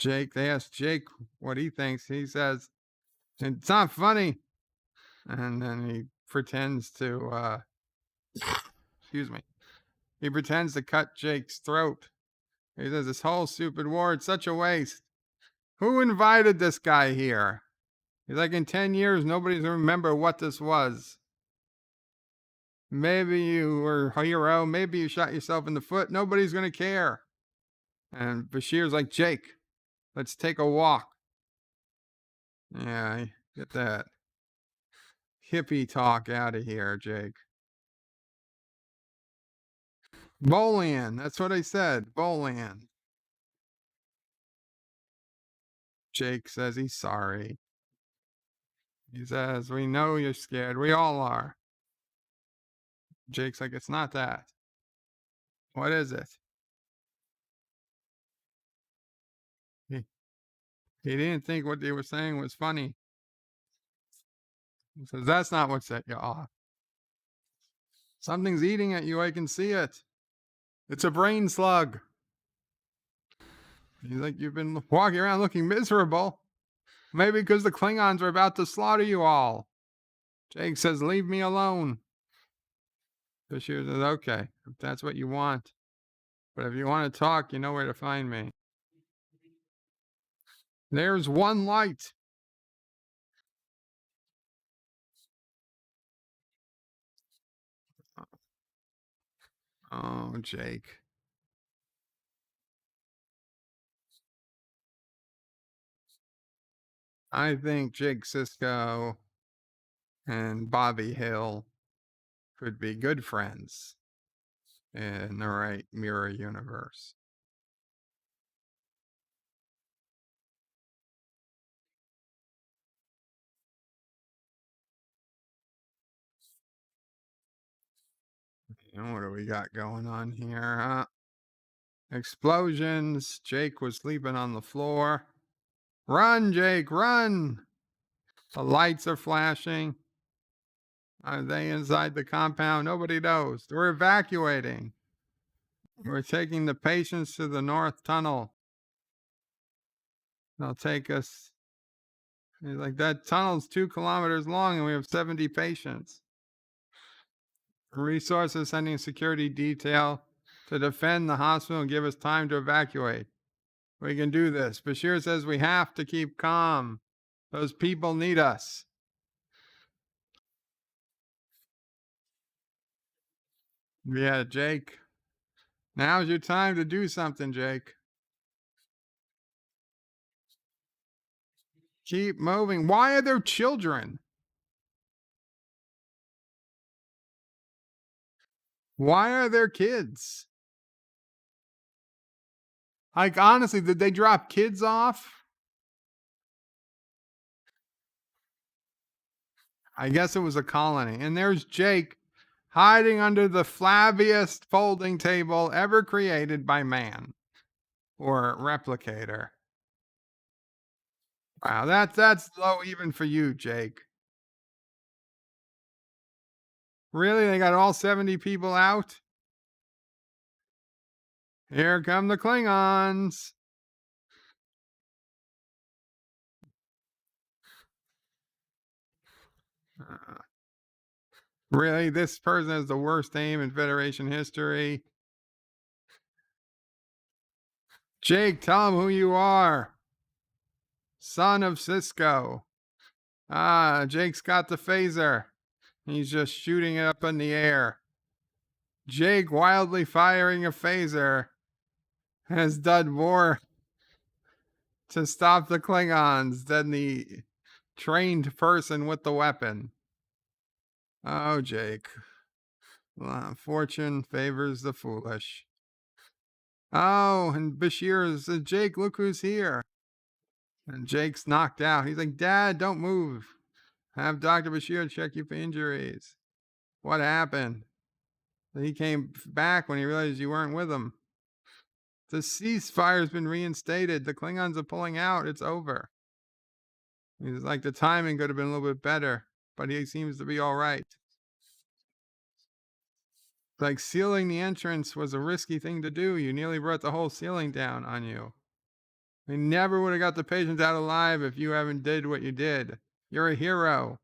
They asked Jake what he thinks. He says, it's not funny. And then he pretends to, excuse me. He pretends to cut Jake's throat. He says, this whole stupid war, it's such a waste. Who invited this guy here? He's like, in 10 years, nobody's going to remember what this was. Maybe you were a hero. Maybe you shot yourself in the foot. Nobody's going to care. And Bashir's like, Jake, let's take a walk. Yeah, get that hippie talk out of here, Jake. Bolian, that's what I said. Bolian. Jake says he's sorry. He says, we know you're scared. We all are. Jake's like, it's not that. What is it? He didn't think what they were saying was funny. He says, that's not what set you off. Something's eating at you. I can see it. It's a brain slug. He's like, you've been walking around looking miserable. Maybe because the Klingons are about to slaughter you all. Jake says, leave me alone. Bashir says, okay, if that's what you want. But if you want to talk, you know where to find me. There's one light. Oh, Jake. I think Jake Sisko and Bobby Hill could be good friends in the right mirror universe. And what do we got going on here? Explosions. Jake was sleeping on the floor. Run, Jake, run! The lights are flashing. Are they inside the compound? Nobody knows. We're evacuating. We're taking the patients to the North Tunnel. They'll take us. He's like, that tunnel's 2 kilometers long and we have 70 patients. Resources sending security detail to defend the hospital and give us time to evacuate. We can do this. Bashir says we have to keep calm. Those people need us. Yeah, Jake. Now's your time to do something, Jake. Keep moving. Why are there children? Why are there kids? Like, honestly, did they drop kids off? I guess it was a colony. And there's Jake hiding under the flabbiest folding table ever created by man or replicator. Wow, that's low even for you, Jake. Really? They got all 70 people out? Here come the Klingons. Really? This person has the worst aim in Federation history. Jake, tell him who you are. Son of Sisko. Ah, Jake's got the phaser. He's just shooting it up in the air. Jake, wildly firing a phaser, has done more to stop the Klingons than the trained person with the weapon. Oh, Jake. Fortune favors the foolish. Oh, and Bashir says, Jake, look who's here. And Jake's knocked out. He's like, Dad, don't move. Have Dr. Bashir check you for injuries. What happened? He came back when he realized you weren't with him. The ceasefire's been reinstated. The Klingons are pulling out. It's over. He's like, the timing could have been a little bit better, but he seems to be all right. Like, sealing the entrance was a risky thing to do. You nearly brought the whole ceiling down on you. We never would have got the patients out alive if you haven't did what you did. You're a hero.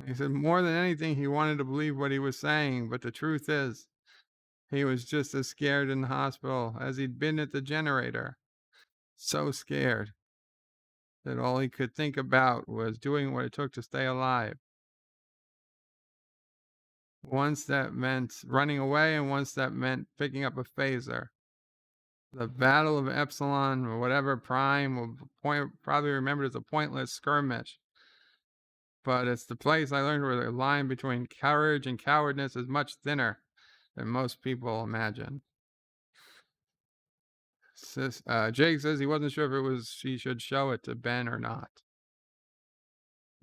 He said more than anything, he wanted to believe what he was saying, but the truth is, he was just as scared in the hospital as he'd been at the generator. So scared that all he could think about was doing what it took to stay alive. Once that meant running away, and once that meant picking up a phaser. The Battle of Epsilon, or whatever Prime, will probably remembered as a pointless skirmish. But it's the place I learned where the line between courage and cowardness is much thinner than most people imagine. Jake says he wasn't sure if he should show it to Ben or not.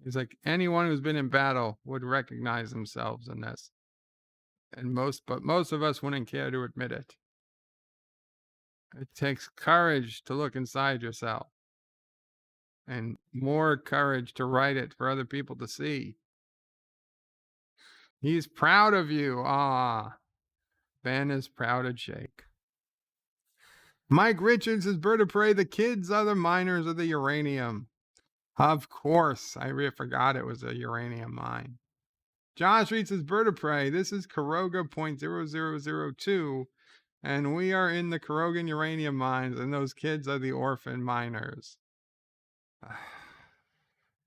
He's like, anyone who's been in battle would recognize themselves in this. But most of us wouldn't care to admit it. It takes courage to look inside yourself. And more courage to write it for other people to see. He's proud of you. Ah, Ben is proud of Jake. Mike Richards is Bird of Prey. The kids are the miners of the uranium. Of course, I forgot it was a uranium mine. Josh Reed says Bird of Prey. This is Karoga 0.0002, and we are in the Karogan uranium mines, and those kids are the orphan miners.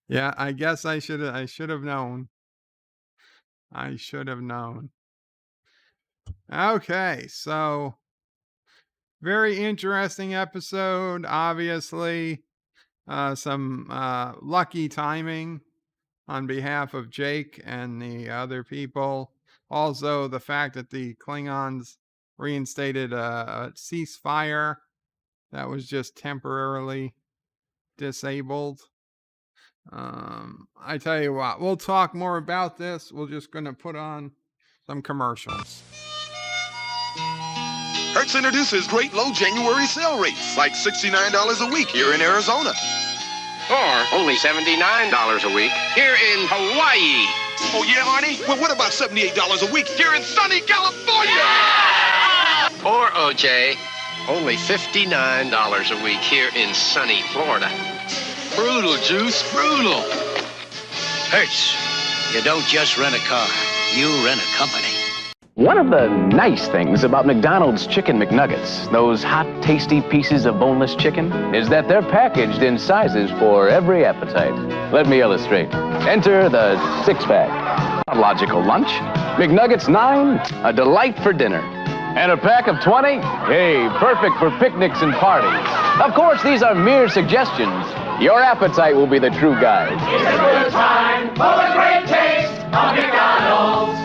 Yeah, I guess I should have known. I should have known. Okay, so very interesting episode. Obviously, some lucky timing on behalf of Jake and the other people. Also, the fact that the Klingons reinstated a ceasefire that was just temporarily disabled. I tell you what, we'll talk more about this. We're just going to put on some commercials. Hertz introduces great low January sale rates, like $69 a week here in Arizona. Or only $79 a week here in Hawaii. Oh, yeah, Arnie? Well, what about $78 a week here in sunny California? Or, OJ, only $59 a week here in sunny Florida. Brutal, Juice, brutal. Hertz, you don't just rent a car, you rent a company. One of the nice things about McDonald's Chicken McNuggets, those hot, tasty pieces of boneless chicken, is that they're packaged in sizes for every appetite. Let me illustrate. Enter the six-pack. A logical lunch. McNuggets 9, a delight for dinner. And a pack of 20? Hey, perfect for picnics and parties. Of course, these are mere suggestions. Your appetite will be the true guide. It's a good time for the great taste of McDonald's.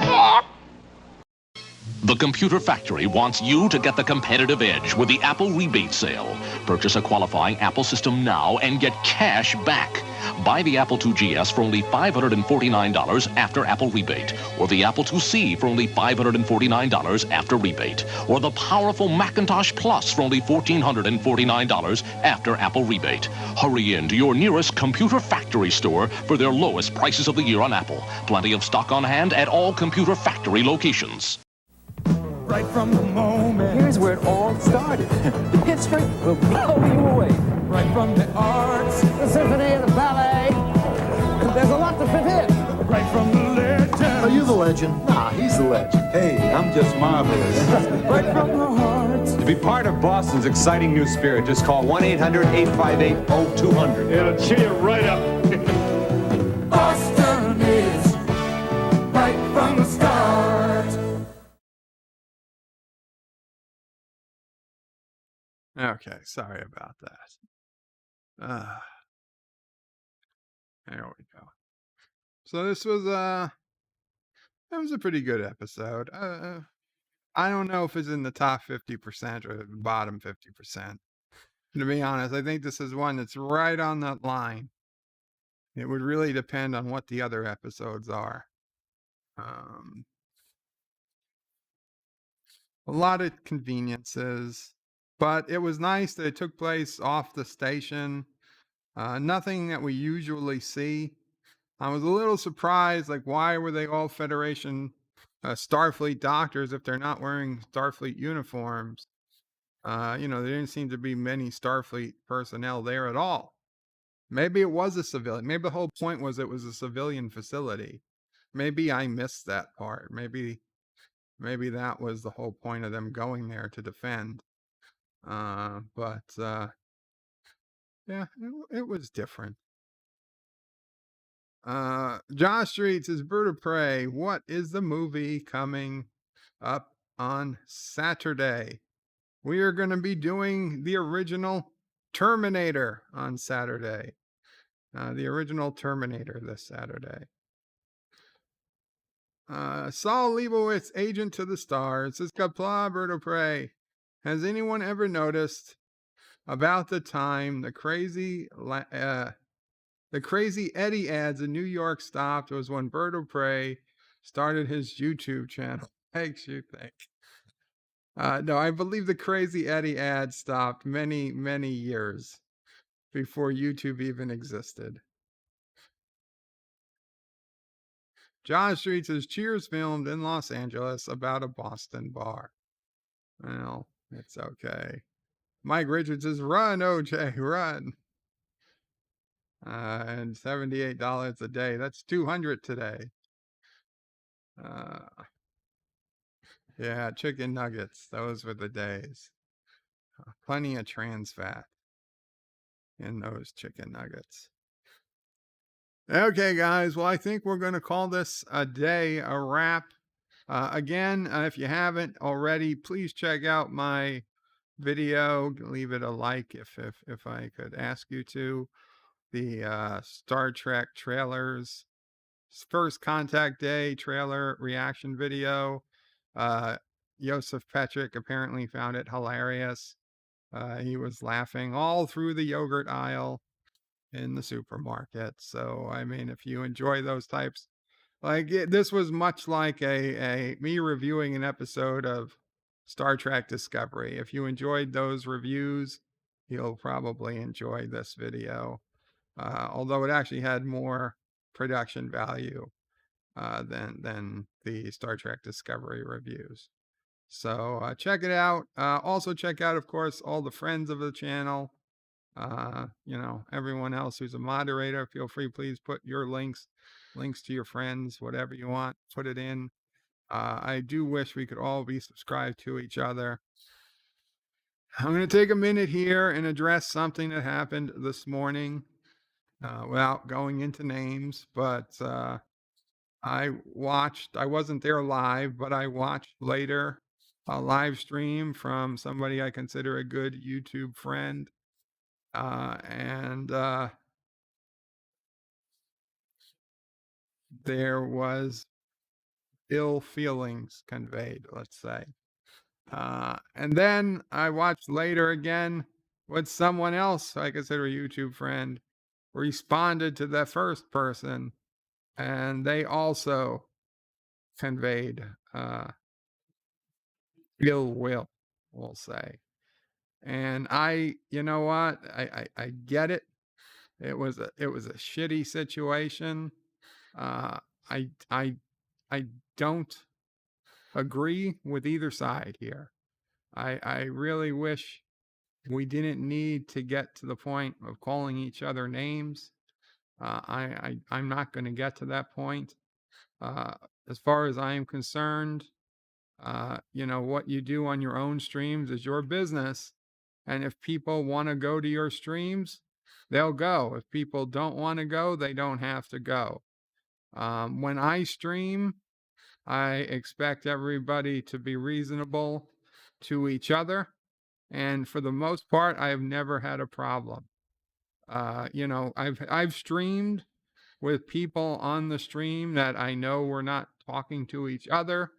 The Computer Factory wants you to get the competitive edge with the Apple rebate sale. Purchase a qualifying Apple system now and get cash back. Buy the Apple IIgs for only $549 after Apple rebate, or the Apple IIc for only $549 after rebate, or the powerful Macintosh Plus for only $1,449 after Apple rebate. Hurry in to your nearest Computer Factory store for their lowest prices of the year on Apple. Plenty of stock on hand at all Computer Factory locations. Right from the moment. Here's where it all started. The history will blow you away. Right from the arts, the symphony and the ballet. There's a lot to fit in. Right from the legend. Are you the legend? Nah, he's the legend. Hey, I'm just marvelous. Right from the heart. To be part of Boston's exciting new spirit, just call 1-800-858-0200. It'll cheer you right up. Boston is right from the start. Okay, sorry about that. There we go. So this was it was a pretty good episode. I don't know if it's in the top 50% or the bottom 50%. To be honest, I think this is one that's right on that line. It would really depend on what the other episodes are. A lot of conveniences. But it was nice that it took place off the station. Nothing that we usually see. I was a little surprised, like, why were they all Federation Starfleet doctors if they're not wearing Starfleet uniforms? There didn't seem to be many Starfleet personnel there at all. Maybe it was a civilian. Maybe the whole point was it was a civilian facility. Maybe I missed that part. Maybe that was the whole point of them going there to defend. Yeah, it was different. Josh Street says, Bird of Prey, what is the movie coming up on Saturday? We are going to be doing the original Terminator on Saturday. The original Terminator this Saturday. Saul Leibowitz, Agent to the Stars, says, Qapla, Bird of Prey. Has anyone ever noticed about the time the crazy Eddie ads in New York stopped was when Bird of Prey started his YouTube channel? Makes you think. No, I believe the crazy Eddie ad stopped many, many years before YouTube even existed. John Street says, Cheers filmed in Los Angeles about a Boston bar. Well, it's okay. Mike Richards says, run, OJ, run. And $78 a day. That's $200 today. Yeah, chicken nuggets. Those were the days. Plenty of trans fat in those chicken nuggets. Okay, guys. Well, I think we're going to call this a day, a wrap. Again, if you haven't already, please check out my video. Leave it a like if I could ask you to. The Star Trek trailers, First Contact Day trailer reaction video. Joseph Petrick apparently found it hilarious. He was laughing all through the yogurt aisle in the supermarket. So, I mean, if you enjoy those types, this was much like a me reviewing an episode of Star Trek Discovery. If you enjoyed those reviews, you'll probably enjoy this video. Although it actually had more production value than the Star Trek Discovery reviews. So check it out. Also check out, of course, all the friends of the channel. Everyone else who's a moderator, feel free, please put your links to your friends, whatever you want, put it in. I do wish we could all be subscribed to each other. I'm going to take a minute here and address something that happened this morning without going into names, but I wasn't there live, but I watched later a live stream from somebody I consider a good YouTube friend. And there was ill feelings conveyed, let's say. And then I watched later again what someone else I consider a YouTube friend responded to the first person, and they also conveyed ill will, we'll say. And you know what? I get it. It was a shitty situation. I don't agree with either side here. I really wish we didn't need to get to the point of calling each other names. I'm not going to get to that point. As far as I am concerned, what you do on your own streams is your business. And if people want to go to your streams, they'll go. If people don't want to go, they don't have to go. When I stream, I expect everybody to be reasonable to each other. And for the most part, I have never had a problem. I've streamed with people on the stream that I know were not talking to each other,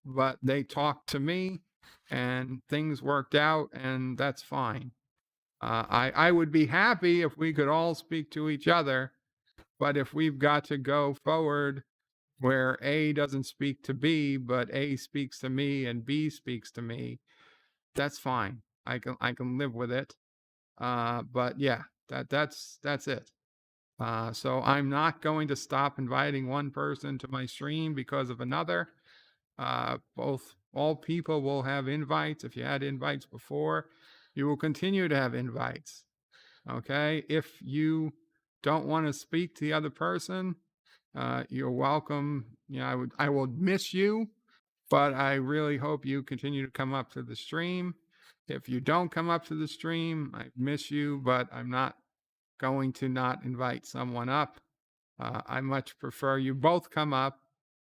but they talked to me and things worked out, and that's fine. I would be happy if we could all speak to each other, but if we've got to go forward where A doesn't speak to B, but A speaks to me and B speaks to me, that's fine. I can live with it. But yeah, that's it. So I'm not going to stop inviting one person to my stream because of another. All people will have invites. If you had invites before, you will continue to have invites. Okay. If you don't want to speak to the other person, you're welcome. I will miss you, but I really hope you continue to come up to the stream. If you don't come up to the stream, I miss you, but I'm not going to not invite someone up. I much prefer you both come up.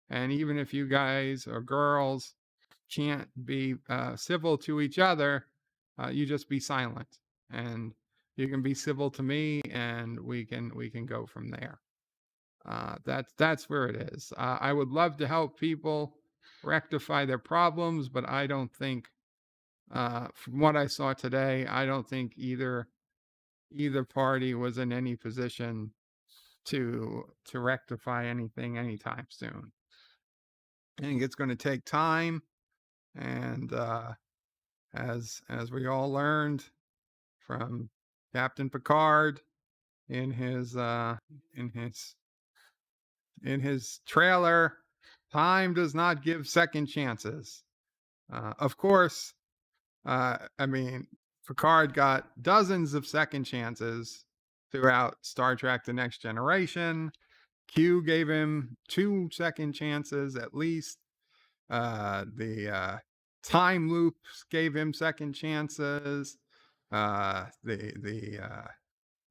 And even if you guys or girls can't be civil to each other, you just be silent. And you can be civil to me, and we can go from there. That's where it is. I would love to help people rectify their problems, but I don't think, from what I saw today, I don't think either party was in any position to rectify anything anytime soon. I think it's going to take time, and as we all learned from Captain Picard in his trailer, time does not give second chances. Of course, Picard got dozens of second chances throughout Star Trek The Next Generation. Q gave him 2 second chances at least. The time loops gave him second chances. The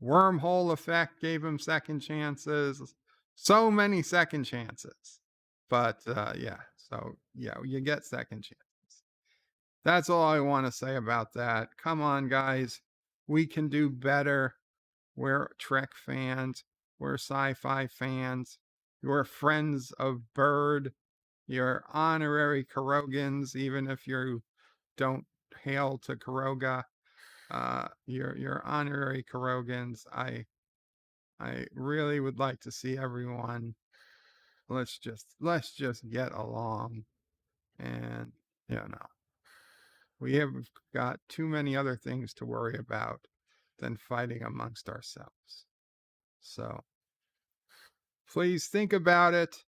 wormhole effect gave him second chances. So many second chances. But you get second chances. That's all I want to say about that. Come on, guys. We can do better. We're Trek fans. We're sci-fi fans. We're friends of Bird. You're honorary Kurogans, even if you don't hail to Kuroga. You're honorary Kurogans. I really would like to see everyone. Let's just get along, and we have got too many other things to worry about than fighting amongst ourselves. So please think about it.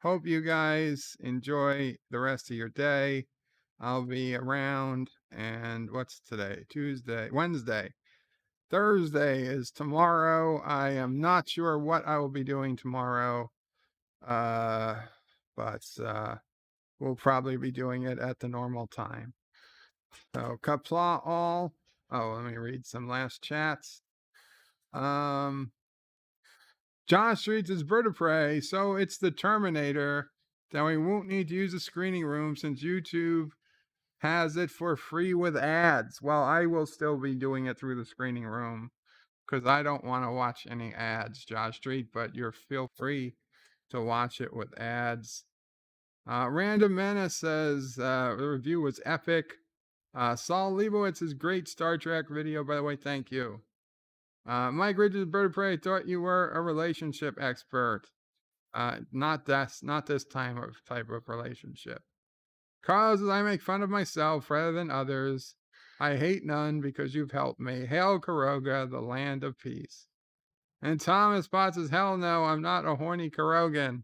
Hope you guys enjoy the rest of your day. I'll be around, and what's today? Tuesday, Wednesday. Thursday is tomorrow. I am not sure what I will be doing tomorrow, but we'll probably be doing it at the normal time. So, Qapla all. Oh, let me read some last chats. John Streets is Bird of Prey, so it's the Terminator. Then we won't need to use a screening room since YouTube has it for free with ads. Well, I will still be doing it through the screening room because I don't want to watch any ads, Josh Street, but you're feel free to watch it with ads. Random Menace says the review was epic. Saul Leibowitz's great Star Trek video, by the way, thank you. Mike Richards, Bird of Prey, thought you were a relationship expert. Not this type of relationship. Carl says, I make fun of myself rather than others. I hate none because you've helped me. Hail Karoga, the land of peace. And Thomas Potts says, hell no, I'm not a horny Karogan.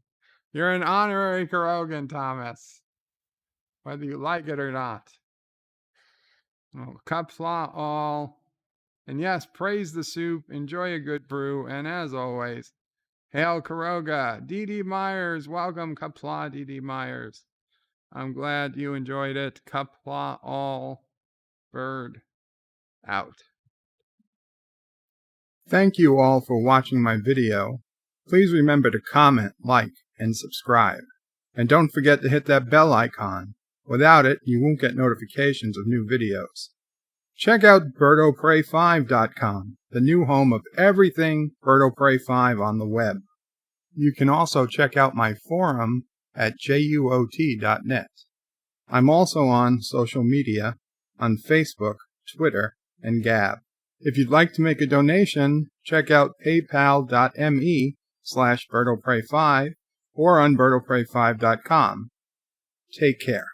You're an honorary Karogan, Thomas. Whether you like it or not. Oh, Qapla all. And yes, praise the soup, enjoy a good brew, and as always, hail Karoga. D.D. Myers, welcome Qapla, D.D. Myers. I'm glad you enjoyed it. Qapla all. Bird out. Thank you all for watching my video. Please remember to comment, like, and subscribe. And don't forget to hit that bell icon. Without it, you won't get notifications of new videos. Check out BirdoPrey5.com, the new home of everything Bird of Prey 5 on the web. You can also check out my forum at juot.net. I'm also on social media, on Facebook, Twitter, and Gab. If you'd like to make a donation, check out paypal.me/BirdoPrey5 or on BirdoPrey5.com. Take care.